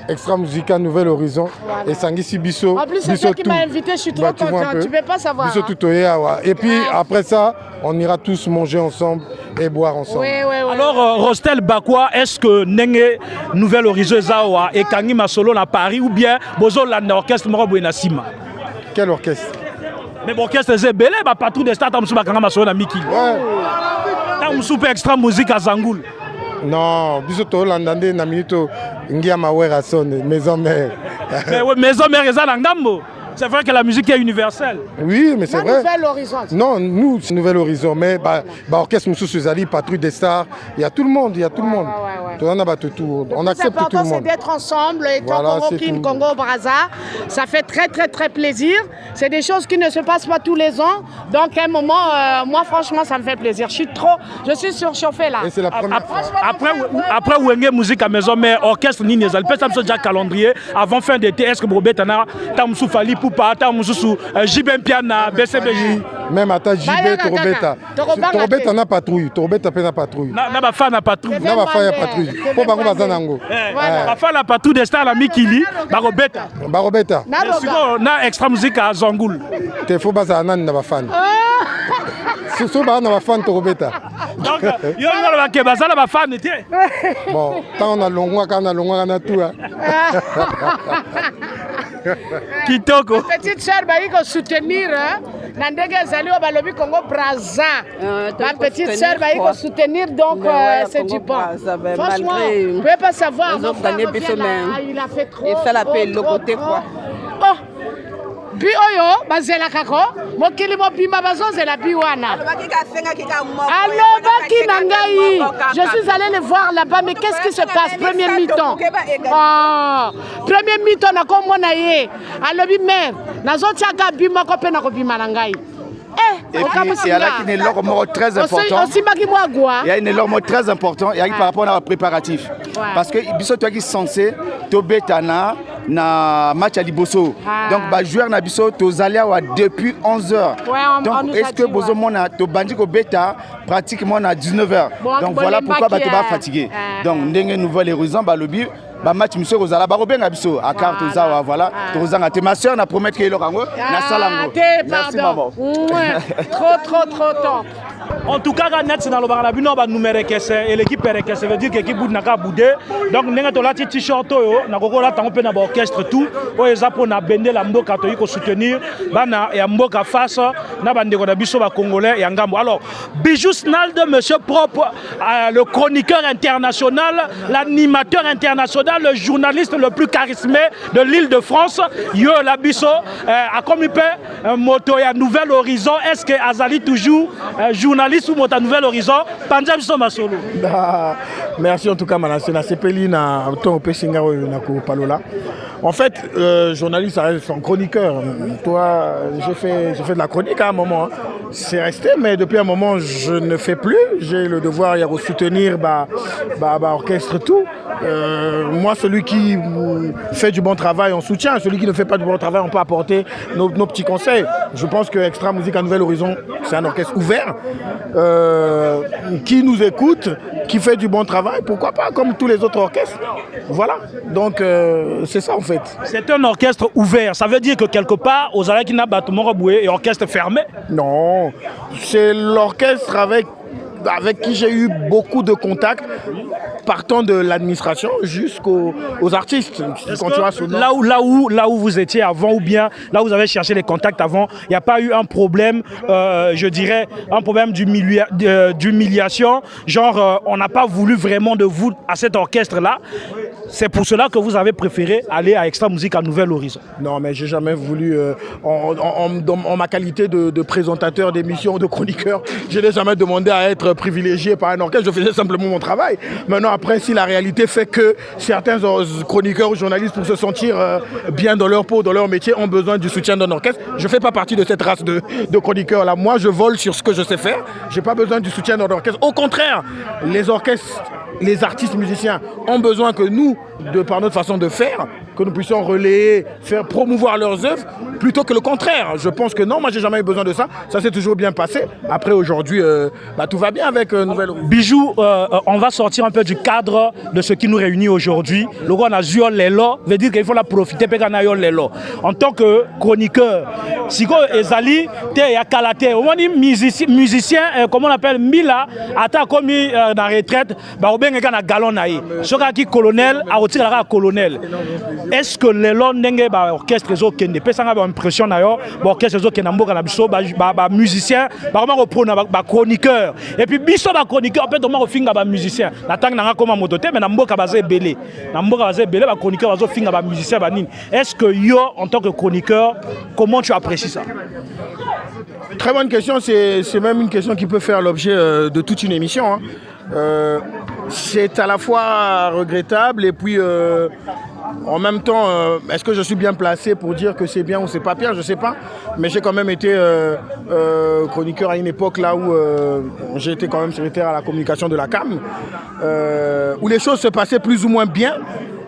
Speaker 6: Extra Musical, Nouvel Horizon. Voilà. Et Sangisi Bisso.
Speaker 17: En plus, c'est toi qui m'as invité, je suis trop content. Tu ne peux pas savoir.
Speaker 6: Bisso Tutoya, et puis, après ça, on ira tous manger ensemble et boire ensemble.
Speaker 3: Alors, Rostel Bakwa, est-ce que Nenge Nouvel Horizon Zawa et Kangi Masolo à Paris ou bien Bozo l'orchestre Morobo et Nassima?
Speaker 6: Quel orchestre?
Speaker 3: Mais l'orchestre c'est belé, pas tout des stars, t'as m'souba Kanga Masolo na Miki. T'as m'souba extra musique à Zangoul.
Speaker 6: Non, biso to landande na minito ngia mawera sonne maison mère.
Speaker 3: Mais ouais, maison mère eza na ngambo. C'est vrai que la musique est universelle.
Speaker 6: Oui, mais c'est vrai.
Speaker 17: Nouvel Horizon.
Speaker 6: Non, nous, c'est Nouvel Horizon. Mais orchestre Moussou Suzali, Patrouille des Stars, il y a tout le monde, il y a tout le monde. On accepte tout le monde.
Speaker 17: C'est d'être ensemble, et Congo Kin, Congo Brazza. Ça fait très, très, très plaisir. C'est des choses qui ne se passent pas tous les ans. Donc, à un moment, moi, franchement, ça me fait plaisir. Je suis surchauffée là.
Speaker 6: Et c'est la première fois.
Speaker 3: Après, Wenge Musique à Maison Mère, orchestre Nini Zal, peut-être déjà calendrier, avant fin d'été, est-ce que Brobet Tana, Tamsou Fali, Poupa, Tamsou, Jibem Piana, BCBJ.
Speaker 6: Même à ta JB, Torobeta. Torobeta n'a patrouille. Torobeta n'a patrouille.
Speaker 3: N'a pas fait na patrouille.
Speaker 6: N'a pas fait patrouille. Faut pas qu'on va zanango.
Speaker 3: La fin la patrouille des stars la Mikili, Barobeta.
Speaker 6: Barobeta.
Speaker 3: Na extra musique à Zangoul.
Speaker 6: Te faut pas zanan na ba fan. So ba na ba fan Torobeta.
Speaker 3: Donc yo na ba ke bazala ba fan était.
Speaker 6: Bon, tant on a longwa na tout.
Speaker 3: Kitoko.
Speaker 17: Ma petite sœur va y soutenir Nandege Zali au Balobi Congo Brazza. Ma petite sœur va y soutenir, donc c'est du bon. Franchement, vous ne pouvez pas savoir. Il a fait trop. Et ça l'appelle le côté quoi. Oh! Bi oyo bazela kako mokili mobimba bazozela biwana alobaki na ngai je suis allé les voir là-bas mais qu'est-ce qui se passe premier mi-temps premier mi-temps nakomona ye alobi mère nazotiaka bima ko pe na kobima na ngai.
Speaker 19: Et puis, il y a là qui est l'homme très important. Il y a une norme très important par rapport à préparatif. Parce que biso toi qui est censé to betana na match à Liboso. Donc ba joueur na biso to zalia depuis 11h. Donc est-ce que bozo mona to bandi ko beta pratiquement à 19h. Donc voilà pourquoi ba to ba fatigué. Donc ndenge Nouvel Horizon ba lobi ba match monsieur Rosala ba robenga biso à carte za voilà to zanga te ma sœur na promettre que lorango na salango. Merci maman.
Speaker 17: Trop tôt.
Speaker 3: En tout cas, net c'est dans le barabino ba numéro kese et l'équipe RKS, ça veut dire que l'équipe boud naka boudé. Donc nenga to la t-shirt yo na koko la tango pe na ba orchestre tout. O ezapo na bende la mboka to yiko soutenir bana ya mboka face na bande ko na biso ba congolais ya ngambo. Alors, Bijou Snalde monsieur propre le chroniqueur international, l'animateur international, le journaliste le plus charismatique de l'Île-de-France, yo la biso a comme il peut moto ya Nouvel Horizon. Est-ce que Azali toujours journaliste ou Mota Nouvel Horizon, Panjab Somasolo.
Speaker 20: Merci en tout cas, Manassé. Na Sepeli, na ton Pessinga, na Palola. En fait, journaliste, ça reste son chroniqueur. Toi, j'ai fait de la chronique à un moment. C'est resté, mais depuis un moment, je ne fais plus. J'ai le devoir de soutenir orchestre tout. Moi, celui qui fait du bon travail, on soutient. Celui qui ne fait pas du bon travail, on peut apporter nos petits conseils. Je pense que Extra Musique à Nouvel Horizon, c'est un orchestre ouvert, qui nous écoute, qui fait du bon travail, pourquoi pas, comme tous les autres orchestres. Voilà, donc c'est ça en fait.
Speaker 3: C'est un orchestre ouvert, ça veut dire que quelque part, aux Alakina Batumoro Boué et orchestre fermé?
Speaker 20: Non, c'est l'orchestre avec qui j'ai eu beaucoup de contacts, partant de l'administration jusqu'aux artistes.
Speaker 3: Là où vous étiez avant, ou bien là où vous avez cherché les contacts avant, il n'y a pas eu un problème, je dirais, un problème d'humiliation, genre on n'a pas voulu vraiment de vous à cet orchestre-là. C'est pour cela que vous avez préféré aller à Extra Musique à Nouvel Horizon.
Speaker 20: Non, mais j'ai jamais voulu, en ma qualité de présentateur d'émissions, de chroniqueur, je n'ai jamais demandé à être privilégié par un orchestre, je faisais simplement mon travail. Maintenant, après, si la réalité fait que certains chroniqueurs ou journalistes, pour se sentir bien dans leur peau, dans leur métier, ont besoin du soutien d'un orchestre, je ne fais pas partie de cette race de chroniqueurs-là. Moi, je vole sur ce que je sais faire, je n'ai pas besoin du soutien d'un orchestre. Au contraire, les orchestres, les artistes musiciens ont besoin que nous, par notre façon de faire, que nous puissions relayer, faire promouvoir leurs œuvres, plutôt que le contraire. Je pense que non, moi j'ai jamais eu besoin de ça. Ça s'est toujours bien passé. Après aujourd'hui, tout va bien avec Nouvelle Horizon.
Speaker 3: Bijou, on va sortir un peu du cadre de ce qui nous réunit aujourd'hui. Le roi n'a joué l'élo, veut dire qu'il faut la profiter en tant que chroniqueur. Si Ezali, il y a Kalate, au moins musicien, comment on appelle, Mila, attends comme dans retraite, on a un galon naï. Ce qui est colonel, a aussi la colonel. Est-ce que l'élo n'est pas orchestre qui n'est pas impression d'ailleurs, orchestre qui n'est pas musicien, chroniqueur. Et puis biso ba chroniqueur peut demander au finga ba musicien. La tang nanga comme mototé mais na mboka basé belé. Na mboka basé belé ba chroniqueur bazo finga ba musicien ba nini. Est-ce que yo en tant que chroniqueur, comment tu apprécies ça?
Speaker 20: Très bonne question, c'est même une question qui peut faire l'objet de toute une émission. Hein. C'est à la fois regrettable et puis en même temps, est-ce que je suis bien placé pour dire que c'est bien ou c'est pas bien? Je ne sais pas. Mais j'ai quand même été chroniqueur à une époque là où j'ai été quand même secrétaire à la communication de la CAM, où les choses se passaient plus ou moins bien.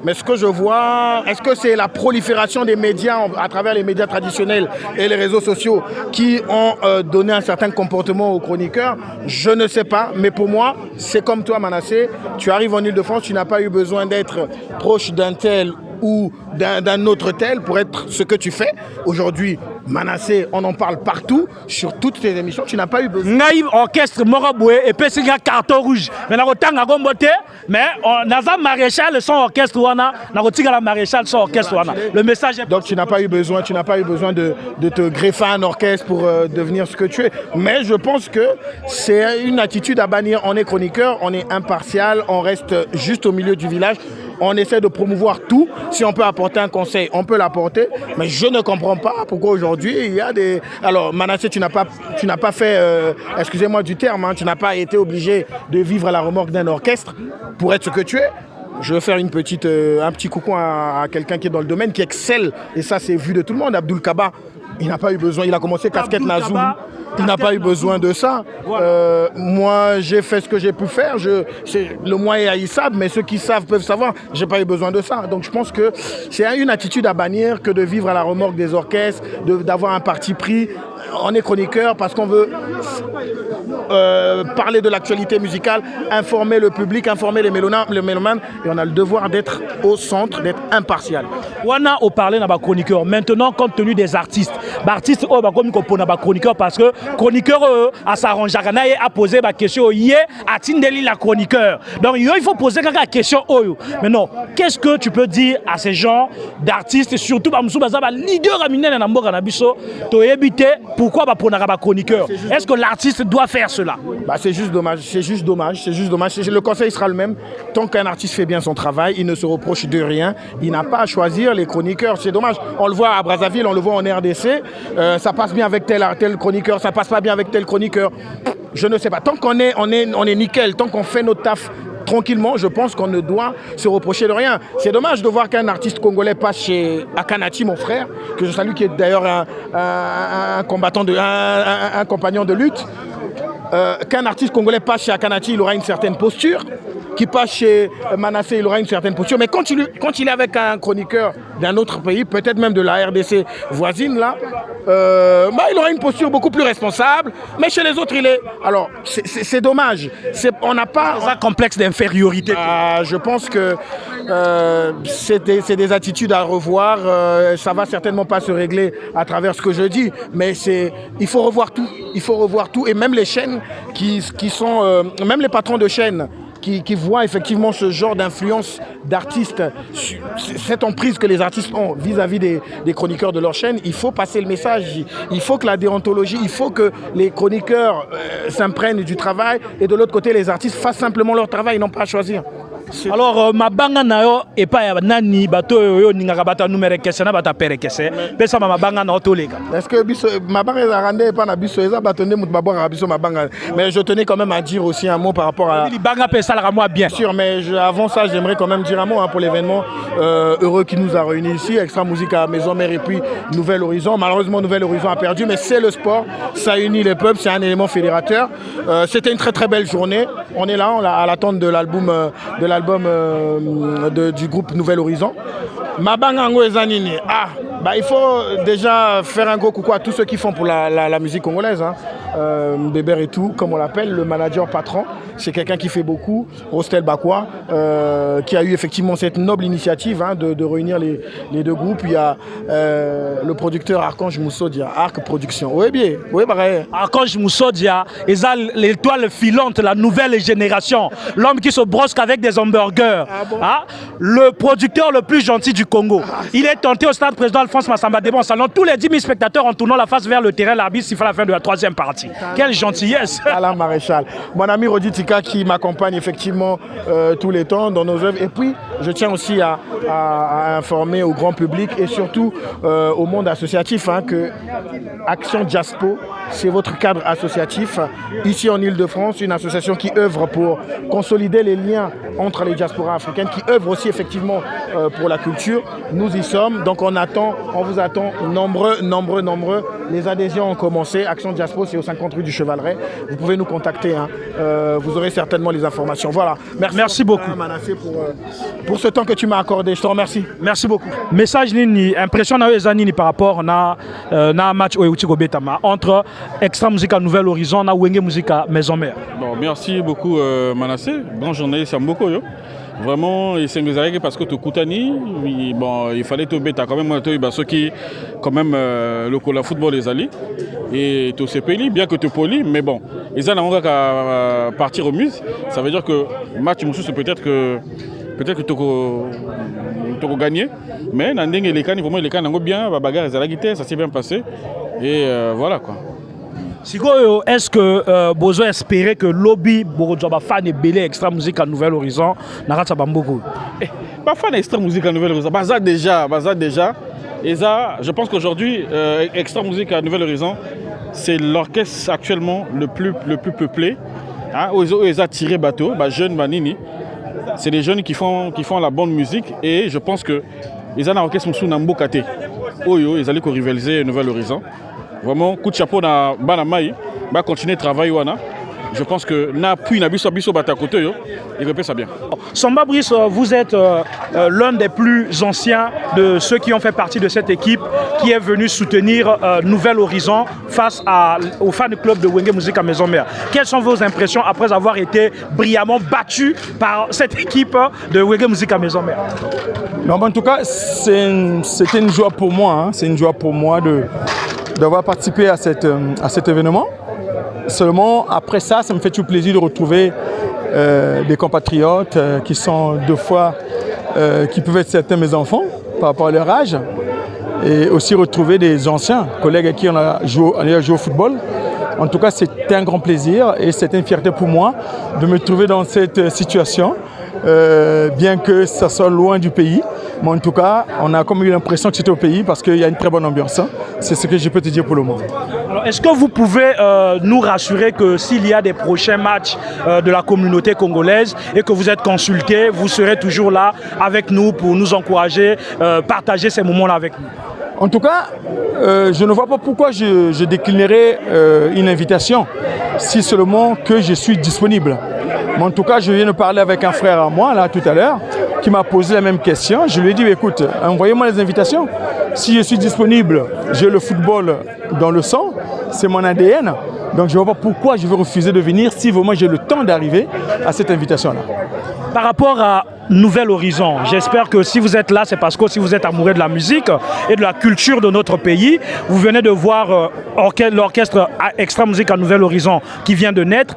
Speaker 20: Mais ce que je vois, est-ce que c'est la prolifération des médias à travers les médias traditionnels et les réseaux sociaux qui ont donné un certain comportement aux chroniqueurs? Je ne sais pas, mais pour moi, c'est comme toi Manassé, tu arrives en Ile-de-France, tu n'as pas eu besoin d'être proche d'un tel ou d'un autre tel pour être ce que tu fais. Aujourd'hui, Manassé, on en parle partout, sur toutes tes émissions, tu n'as pas eu besoin.
Speaker 3: Naïve orchestre Moraboué et puis c'est un carton rouge. Mais on a gomboté, mais on a maréchal son orchestre wana, on a la maréchal son orchestre wana. Le message est...
Speaker 20: Donc tu n'as pas eu besoin de te greffer un orchestre pour devenir ce que tu es. Mais je pense que c'est une attitude à bannir. On est chroniqueur, on est impartial, on reste juste au milieu du village. On essaie de promouvoir tout. Si on peut apporter un conseil, on peut l'apporter. Mais je ne comprends pas pourquoi aujourd'hui il y a des... Alors Manassé, tu n'as pas fait, excusez-moi du terme, hein, tu n'as pas été obligé de vivre à la remorque d'un orchestre pour être ce que tu es. Je veux faire un petit coucou à quelqu'un qui est dans le domaine, qui excelle. Et ça, c'est vu de tout le monde. Abdoul Kaba, il n'a pas eu besoin. Il a commencé casquette Nazoum. Il n'a pas eu besoin de ça. Voilà. Moi, j'ai fait ce que j'ai pu faire. Le moi est haïssable, mais ceux qui savent peuvent savoir. Je n'ai pas eu besoin de ça. Donc je pense que c'est une attitude à bannir que de vivre à la remorque des orchestres, d'avoir un parti pris. On est chroniqueur parce qu'on veut parler de l'actualité musicale, informer le public, informer les mélomanes, et on a le devoir d'être au centre, d'être impartial.
Speaker 3: On a parlé de chroniqueur. Maintenant, compte tenu des artistes, artistes comme chroniqueur parce que chroniqueur à s'arranger à poser la question à Tindeli la chroniqueur. Donc il faut poser la question. Mais non, qu'est-ce que tu peux dire à ces gens d'artistes, surtout leader à Nabiso, pourquoi pas chroniqueur? Est-ce que l'artiste doit faire cela?
Speaker 20: C'est juste dommage, Le conseil sera le même. Tant qu'un artiste fait bien son travail, il ne se reproche de rien. Il n'a pas à choisir les chroniqueurs. C'est dommage. On le voit à Brazzaville, on le voit en RDC. Ça passe bien avec tel chroniqueur, ça passe pas bien avec tel chroniqueur. Je ne sais pas. Tant qu'on est nickel, tant qu'on fait notre taf tranquillement, je pense qu'on ne doit se reprocher de rien. C'est dommage de voir qu'un artiste congolais passe chez Akanati, mon frère, que je salue, qui est d'ailleurs un combattant, un compagnon de lutte. Qu'un artiste congolais passe chez Akanati, il aura une certaine posture. Qui passe chez Manassé, il aura une certaine posture. Mais quand il est avec un chroniqueur d'un autre pays, peut-être même de la RDC voisine, là, il aura une posture beaucoup plus responsable. Mais chez les autres, il est... Alors, c'est dommage. On n'a pas...
Speaker 3: un complexe d'infériorité.
Speaker 20: Je pense que c'est des attitudes à revoir. Ça va certainement pas se régler à travers ce que je dis. Mais il faut revoir tout. Il faut revoir tout. Et même les chaînes qui sont... même les patrons de chaînes, qui voient effectivement ce genre d'influence d'artistes, cette emprise que les artistes ont vis-à-vis des chroniqueurs de leur chaîne, il faut passer le message. Il faut que la déontologie, il faut que les chroniqueurs s'imprègnent du travail et de l'autre côté, les artistes fassent simplement leur travail, ils n'ont pas à choisir.
Speaker 3: Alors mabanga nayo epa ya nani bato yo ningaka bata numere kese na bata pere kese pesa mabanga na otoleka.
Speaker 20: Est-ce que biso mabanga za rande pas na biso eza batonde mut babanga biso mabanga, mais je tenais quand même à dire aussi un mot par rapport à
Speaker 3: li banga pesa la moi bien
Speaker 20: sûr, mais avant ça j'aimerais quand même dire un mot pour l'événement heureux qui nous a réunis ici, Extra Musique à Maison Mère et puis Nouvel Horizon. Malheureusement Nouvel Horizon a perdu, mais c'est le sport, ça unit les peuples, c'est un élément fédérateur. C'était une très très belle journée. On est là à l'attente de l'album du groupe Nouvel Horizon. Mabanga Ngo Ezanini. Ah, bah, il faut déjà faire un gros coucou à tous ceux qui font pour la musique congolaise. Hein. Bébert et tout, comme on l'appelle, le manager patron. C'est quelqu'un qui fait beaucoup. Rostel Bakwa, qui a eu effectivement cette noble initiative hein, de réunir les deux groupes. Il y a le producteur Archange Moussodia, Arc Production. Oui, bien. Oui, pareil.
Speaker 3: Archange Moussodia, l'étoile filante, la nouvelle génération. L'homme qui se brosse qu'avec des hamburgers. Ah bon? Hein? Le producteur le plus gentil du Congo. Il est tenté au stade président Alphonse Massamba Debo en salon. Tous les 10 000 spectateurs en tournant la face vers le terrain, l'arbitre siffle à la fin de la 3e partie. Quelle gentillesse!
Speaker 20: Alain Maréchal. Mon ami Rodi Tika qui m'accompagne effectivement tous les temps dans nos œuvres. Et puis, je tiens aussi à informer au grand public et surtout au monde associatif hein, que Action Diaspo, c'est votre cadre associatif. Ici en Ile-de-France, une association qui œuvre pour consolider les liens entre les diasporas africaines, qui œuvre aussi effectivement pour la culture. Nous y sommes, donc on vous attend nombreux. Les adhésions ont commencé. Action Diaspo, c'est au 50 rue du Chevaleret. Vous pouvez nous contacter. Hein. Vous aurez certainement les informations. Voilà.
Speaker 3: Merci beaucoup.
Speaker 20: Manassé pour ce temps que tu m'as accordé. Je te remercie.
Speaker 3: Merci beaucoup. Message nini, impression na ezanini par rapport na match Oyuti Betama entre Extra Musica Nouvel Horizon na Wenge Musica Maison Mère.
Speaker 21: Bon, merci beaucoup Manassé. Bonne journée, Samboko yo. Vraiment, c'est parce que tu Koutani, bon, il fallait te bêta quand même, ceux qui, quand même, le football les alliés. Et tu sais payé, bien que tu poli, mais bon, ils ont qu'à partir au mus. Ça veut dire que match Moussou, c'est peut-être que tu as gagné. Mais dans les cas, vraiment, les cas n'ont bien, la bagarre, ça s'est bien passé. Et voilà quoi.
Speaker 3: Sigo, est-ce que Bozo espérait que lobby Borodjoba fan et belé Extra Musique à Nouvel Horizon n'arrête pas beaucoup?
Speaker 21: Pas fan Extra Musique à Nouvel Horizon, Baza déjà. Et ça, je pense qu'aujourd'hui, Extra Musique à Nouvel Horizon, c'est l'orchestre actuellement le plus peuplé. Hein, ils ont tiré bateau, jeunes, Manini. C'est des jeunes qui font la bonne musique et je pense que ils ont un orchestre Moussou Nambokate. Oyo, ils allaient rivaliser Nouvel Horizon. Vraiment, coup de chapeau na Banamaï, va continuer à travailler. Je pense que n'appui na biso bata côté yo, il répète ça bien.
Speaker 3: Samba Brice, vous êtes l'un des plus anciens de ceux qui ont fait partie de cette équipe qui est venu soutenir Nouvel Horizon face au fan club de Wenge Musica Maison Mère. Quelles sont vos impressions après avoir été brillamment battu par cette équipe de Wenge Musica Maison Mère?
Speaker 20: Non, en tout cas, c'était une joie pour moi. Hein. C'est une joie pour moi d'avoir participé à cet événement. Seulement, après ça, ça me fait tout plaisir de retrouver des compatriotes qui sont deux fois, qui peuvent être certains mes enfants par rapport à leur âge, et aussi retrouver des anciens collègues avec qui on a joué au football. En tout cas, c'était un grand plaisir et c'était une fierté pour moi de me trouver dans cette situation, bien que ça soit loin du pays. Mais en tout cas, on a comme eu l'impression que c'était au pays parce qu'il y a une très bonne ambiance. Hein. C'est ce que je peux te dire pour le moment.
Speaker 3: Alors, est-ce que vous pouvez nous rassurer que s'il y a des prochains matchs de la communauté congolaise et que vous êtes consultés, vous serez toujours là avec nous pour nous encourager, partager ces moments-là avec nous?
Speaker 20: En tout cas, je ne vois pas pourquoi je déclinerai une invitation, si seulement que je suis disponible. Mais en tout cas, je viens de parler avec un frère à moi, là, tout à l'heure, qui m'a posé la même question. Je lui ai dit, écoute, envoyez-moi les invitations. Si je suis disponible, j'ai le football dans le sang, c'est mon ADN. Donc je ne vois pas pourquoi je vais refuser de venir si vraiment j'ai le temps d'arriver à cette invitation-là.
Speaker 3: Par rapport à Nouvel Horizon, j'espère que si vous êtes là, c'est parce que si vous êtes amoureux de la musique et de la culture de notre pays, vous venez de voir l'orchestre Extra Musique à Nouvel Horizon qui vient de naître.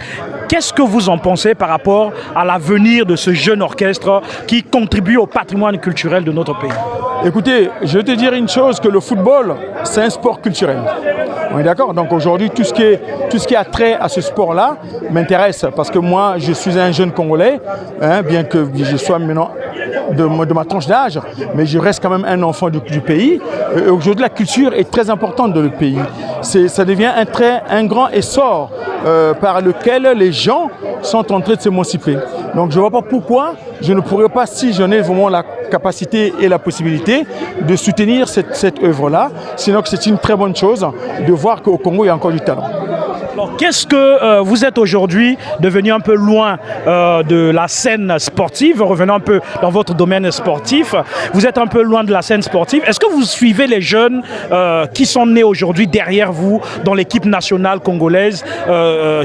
Speaker 3: Qu'est-ce que vous en pensez par rapport à l'avenir de ce jeune orchestre qui contribue au patrimoine culturel de notre pays?
Speaker 20: Écoutez, je vais te dire une chose, que le football, c'est un sport culturel. On est d'accord? Donc aujourd'hui, tout ce qui a trait à ce sport-là m'intéresse parce que moi, je suis un jeune Congolais, hein, bien que je sois maintenant de ma tranche d'âge, mais je reste quand même un enfant du pays. Aujourd'hui, la culture est très importante dans le pays. Ça devient un grand essor par lequel les gens sont en train de s'émanciper. Donc je ne vois pas pourquoi je ne pourrais pas, si j'en ai vraiment la capacité et la possibilité, de soutenir cette œuvre-là. Sinon, c'est une très bonne chose de voir qu'au Congo, il y a encore du talent.
Speaker 3: Alors, qu'est-ce que vous êtes aujourd'hui devenu un peu loin de la scène sportive, revenant un peu dans votre domaine sportif, vous êtes un peu loin de la scène sportive. Est-ce que vous suivez les jeunes qui sont nés aujourd'hui derrière vous dans l'équipe nationale congolaise,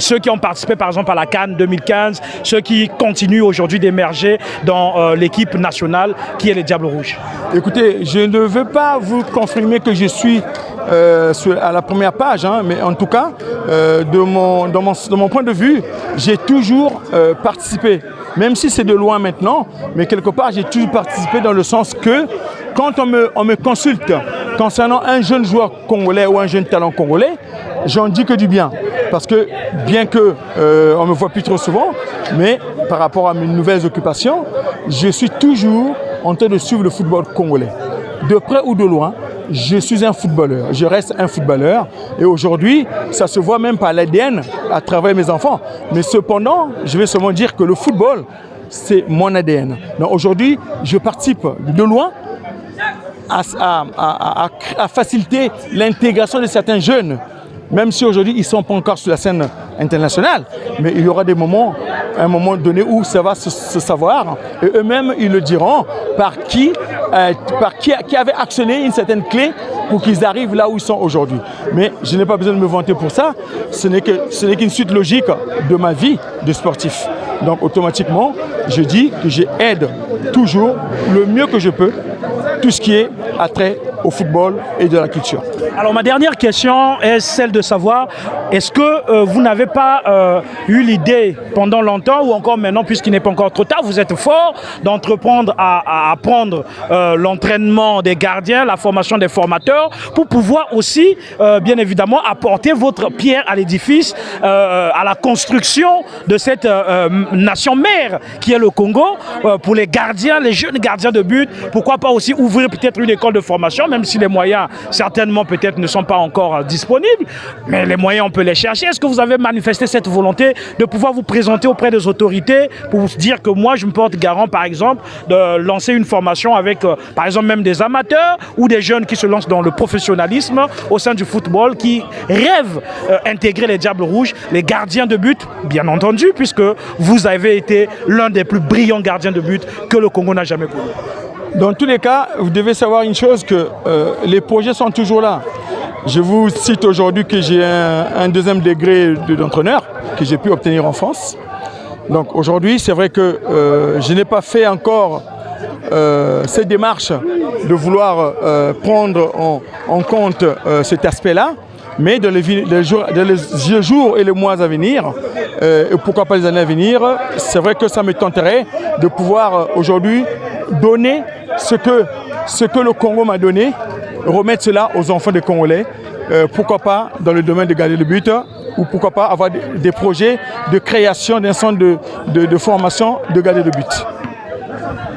Speaker 3: ceux qui ont participé par exemple à la CAN 2015, ceux qui continuent aujourd'hui d'émerger dans l'équipe nationale qui est les Diables Rouges?
Speaker 20: Écoutez, je ne veux pas vous confirmer que je suis à la première page, hein, mais en tout cas, de mon point de vue, j'ai toujours participé, même si c'est de loin maintenant, mais quelque part j'ai toujours participé dans le sens que quand on me consulte concernant un jeune joueur congolais ou un jeune talent congolais, j'en dis que du bien. Parce que bien que on me voit plus trop souvent, mais par rapport à mes nouvelles occupations, je suis toujours en train de suivre le football congolais. De près ou de loin, je suis un footballeur, je reste un footballeur et aujourd'hui, ça se voit même par l'ADN à travers mes enfants. Mais cependant, je vais seulement dire que le football, c'est mon ADN. Donc aujourd'hui, je participe de loin à faciliter l'intégration de certains jeunes, même si aujourd'hui ils ne sont pas encore sur la scène internationale, mais il y aura des moments, un moment donné où ça va se savoir, et eux-mêmes ils le diront qui avait actionné une certaine clé pour qu'ils arrivent là où ils sont aujourd'hui. Mais je n'ai pas besoin de me vanter pour ça, ce n'est qu'une suite logique de ma vie de sportif. Donc automatiquement, je dis que j'aide toujours le mieux que je peux tout ce qui est attrait au football et de la culture.
Speaker 3: Alors ma dernière question est celle de savoir, est-ce que vous n'avez pas eu l'idée pendant longtemps ou encore maintenant, puisqu'il n'est pas encore trop tard, vous êtes fort d'entreprendre à apprendre l'entraînement des gardiens, la formation des formateurs, pour pouvoir aussi, bien évidemment, apporter votre pierre à l'édifice, à la construction de cette nation mère qui est le Congo, pour les gardiens, les jeunes gardiens de but, pourquoi pas aussi ouvrir peut-être une école de formation, même si les moyens certainement peut-être ne sont pas encore disponibles, mais les moyens on peut les chercher. Est-ce que vous avez manifesté cette volonté de pouvoir vous présenter auprès des autorités pour vous dire que moi je me porte garant par exemple de lancer une formation avec par exemple même des amateurs ou des jeunes qui se lancent dans le professionnalisme au sein du football, qui rêvent intégrer les Diables Rouges, les gardiens de but bien entendu, puisque vous avez été l'un des plus brillants gardiens de but que le Congo n'a jamais connu.
Speaker 20: Dans tous les cas, vous devez savoir une chose, que les projets sont toujours là. Je vous cite aujourd'hui que j'ai un deuxième degré d'entraîneur que j'ai pu obtenir en France. Donc aujourd'hui, c'est vrai que je n'ai pas fait encore cette démarche de vouloir prendre en compte cet aspect-là. Mais dans les jours et les mois à venir, et pourquoi pas les années à venir, c'est vrai que ça me tenterait de pouvoir aujourd'hui donner ce que le Congo m'a donné, remettre cela aux enfants des Congolais, pourquoi pas dans le domaine de garder le but, ou pourquoi pas avoir des projets de création d'un centre de formation de garder le but.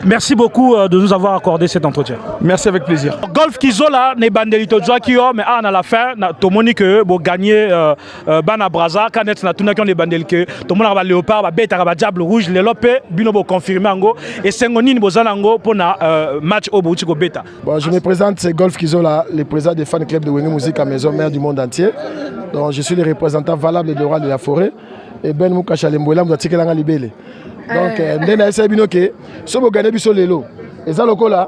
Speaker 3: Merci beaucoup de nous avoir accordé cet entretien.
Speaker 20: Merci, avec plaisir.
Speaker 3: Golf Kizola ne bandeli tozoa kio, mais à la fin to moni que bo gagner bana braza kanet na tuna kio ne bandeli que to mona ba léopard ba beta ba Diable Rouge le lopé bino bo confirmer ngo et sengoni ni bozana ngo pour na match au bouti ko beta.
Speaker 6: Bon, je me présente, c'est Golf Kizola, le président des fan club de Wenge Musique à Maison Mère du monde entier. Donc je suis le représentant valable des rois de la forêt et Ben Moukacha Lembola Mouatikela Libele. Donc, ndena esa binoke so bo gagner biso lelo eza lokola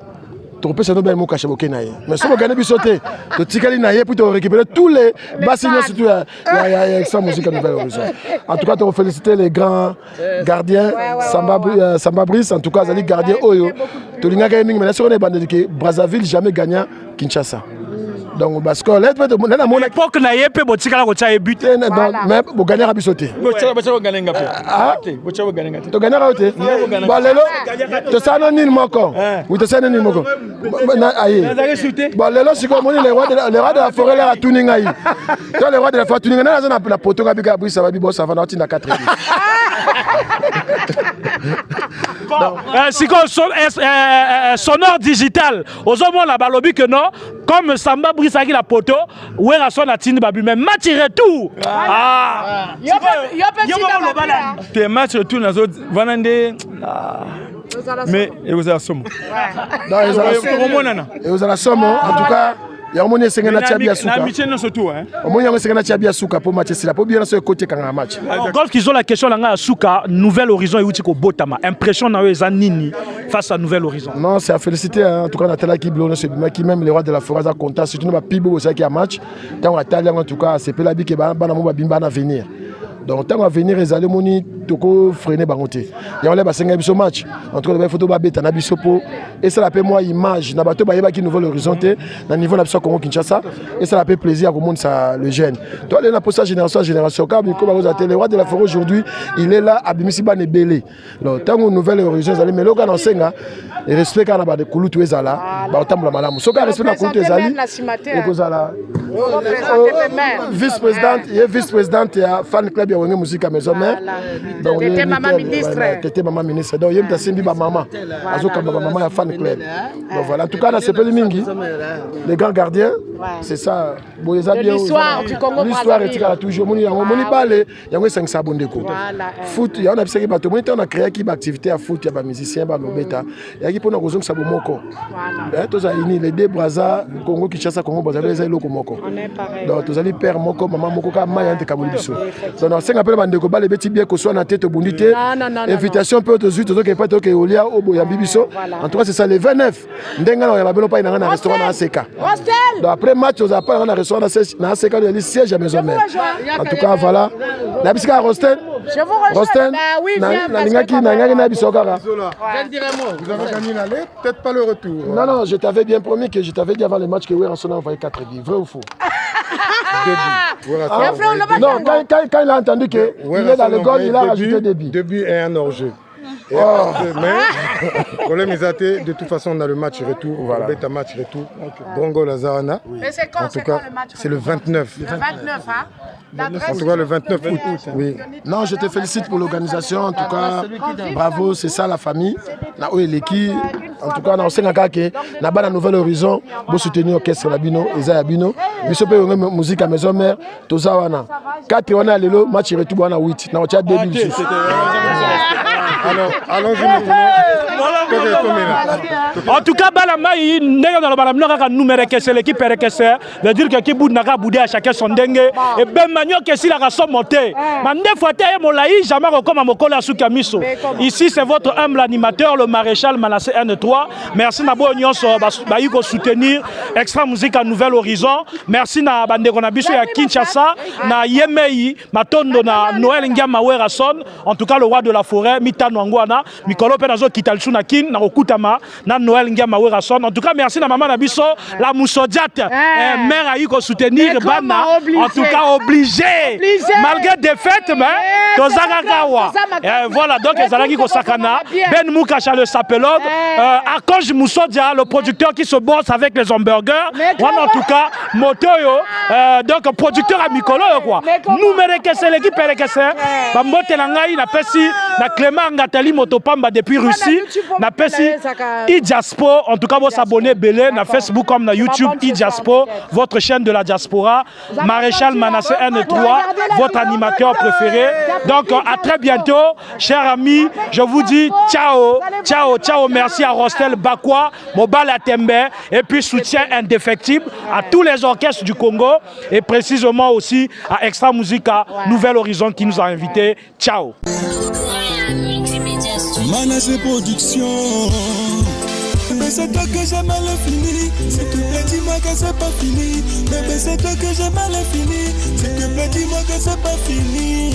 Speaker 6: to pesa no ben mo kacha bokenaye mais so bo gagner biso te to tikali na ye pour to récupérer tous les bassins surtout ya Extra Musique Nouvelle Horizon. En tout cas, to féliciter les grands gardiens Samba Brice, en tout cas zali gardien oyo to linga ga mingi mais so ne bande que Brazzaville jamais gagnant Kinshasa. Donc parce que
Speaker 3: l'époque na yé pe botikala ko tia but
Speaker 6: mais bo gagner biso te
Speaker 20: bo gagner ngapi bo gagner
Speaker 6: to gagner te ba lelo to sana nini moko oui to sana nini moko na aye ba lelo siko moni les rois de la forêt là tuninga yi to les rois de la forêt tuninga na zona la poto ngabi ka brisa ba bi bossa va na tinda 4
Speaker 3: siko sonore digital ozomona la balobi que non comme Samba Brice qui la poto où est la son atine babu mais match retour
Speaker 20: tes match retour na zo vanande mais et vous avez somme
Speaker 6: et vous avez somme en tout cas yango moni esenga na tia suka.
Speaker 21: Na amitié non surtout hein.
Speaker 6: Omoni yango esenga na tia suka pour match c'est la pour bien sur côté quand match.
Speaker 3: Golf qu'ils ont la question là nga suka Nouvel Horizon et uti ko botama. Impression na eza nini face à Nouvel Horizon.
Speaker 6: Non, c'est à féliciter en tout cas Nathalie qui blonde ce qui même les rois de la forêt à compter surtout na pibo aussi qui a match. Tant Nathalie en tout cas c'est pe la bi ke ba na mo bimba na venir. Donc tant à venir les allez moni toko freiner bangoté. Ya on les basenga biso match. En tout cas les photos ba beta na biso po et ça la paie moi image na bato ba yeba qui Nouvel Horizon na niveau na biso Congo Kinshasa et ça la paie plaisir à monde ça le jeune. Toi les na posta génération comme vous avez les rois de la forêt aujourd'hui, il est là abimisi ba ne belé. Donc tant Nouvel Horizon allez mais loka na senga et respect kana ba de kulutu ezala ba otambola malamu. Soka respect na kulutu ezali. Et kozala vice-présidente et fan club ya wenge musique à maison mère. Donc
Speaker 17: t'étais maman ministre.
Speaker 6: T'étais maman ministre. Donc yem ta simbi ba maman. Azo comme maman ya fan club. Donc voilà, en tout cas là c'est pas mingi. Les grands gardiens, c'est ça.
Speaker 17: L'histoire du Congo.
Speaker 6: L'histoire est toujours moni balé, yango 500 bondeko. Foot, ya on a pisaki bato moni on a créé qui activité à foot ya ba musicien ba lobeta. Ya ki pona kozong sabo moko. Tous aini les deux Brazza, Congo Kinshasa, Congo Brazzaville les loko moko. Donc tous ali père moko maman moko ka maya te kabuli biso. Donc on s'en appelle bandeko ba les petits bien ko soit na tête bondité. Invitation peut aux huit que pas que olia obo ya bibiso. En tout cas c'est ça le 29. Ndenga na ya babelo pa na restaurant na ACK. Donc après match aux appels na restaurant na ACK le siège à maison mère. En tout cas voilà. La bisika Rosten.
Speaker 17: Je vous rejoins.
Speaker 6: Rosten. Na lingaki na biso kara.
Speaker 18: Vous avez gagné l'aller, peut-être pas le retour.
Speaker 6: Non, je t'avais bien promis que je t'avais dit avant le match que Weranson a envoyé 4 buts. Vrai ou faux? Non, quand il a entendu qu'il est dans le goal, il a rajouté des buts.
Speaker 18: 2 buts et un hors-jeu. Mais, problème est de toute façon, on a le match retour. Voilà. Le match retour. Brongo Lazarana.
Speaker 17: Mais c'est quand,
Speaker 18: en tout cas, c'est le 29.
Speaker 17: Le 29, hein?
Speaker 18: En tout cas, le 29 août. Oui.
Speaker 6: Non, je te félicite pour l'organisation. En tout cas, bravo, c'est ça la famille. En tout cas, on sait que na bana Nouvel Horizon, pour soutenir l'orchestre Labino, Eza Yabino. Biso pe musique à maison mère, Tozawana. 4 on a le match retour on a 8. Na on tient 2 buts.
Speaker 18: Alors, allons-y maintenant.
Speaker 3: En tout cas, Balamai, n'est dans le Balamnoka numéro que c'est l'équipe RKC, veut dire que Kiboud n'a pas boudé à chacun son dengue, et Ben Magno que si la raison montée. Mande Fouaté et Molaï, jamais comme à Mokola Soukamiso. Ici, c'est votre humble animateur, le maréchal Manassé N3. Merci Nabo Union Bayuko soutenir Extra Musique à Nouvel Horizon. Merci na Bandeko Nabiso à Kinshasa, na Yemei, Matondo na Noël Ngama Werason, en tout cas le roi de la forêt, Mitano Angwana, Mikolo Penazo Kitalsu na Kin, na Okutama, na Noël Ngama Werason. En tout cas, merci na Maman Nabiso, la Moussodiat, mère a eu qu'à soutenir Bana, en tout cas obligé, malgré défaite, mais Tozagakawa. Voilà, donc les Alaki Kosakana, Ben Moukacha le sapelog, Akonj Moussodia, le producteur qui se bosse avec les hamburgers. Voilà, en tout cas, Motoyo, donc producteur à Mikolo, quoi. Nous mérekese l'équipe RKC, Bambote Langai, na Pessi, na Clément Ngatali Motopamba depuis Russie, na Pessi, iDiaspo, en tout cas, vous abonnez Belé, na Facebook comme na YouTube, iDiaspo, votre chaîne de la diaspora, Maréchal Manassé N3, votre animateur préféré. Donc, à très bientôt, chers amis, je vous dis ciao, ciao, ciao, merci à Rostel Bakwa, Mobal Atembe, et puis soutien indéfectible à tous les orchestres du Congo, et précisément aussi à Extra Musica, Nouvel Horizon qui nous a invités. Ciao.
Speaker 1: Manassé Production. Mais c'est toi que j'ai mal fini. S'il te plaît, dis-moi que c'est pas fini. Mais c'est toi que j'ai mal fini. S'il te plaît, dis-moi que c'est pas fini.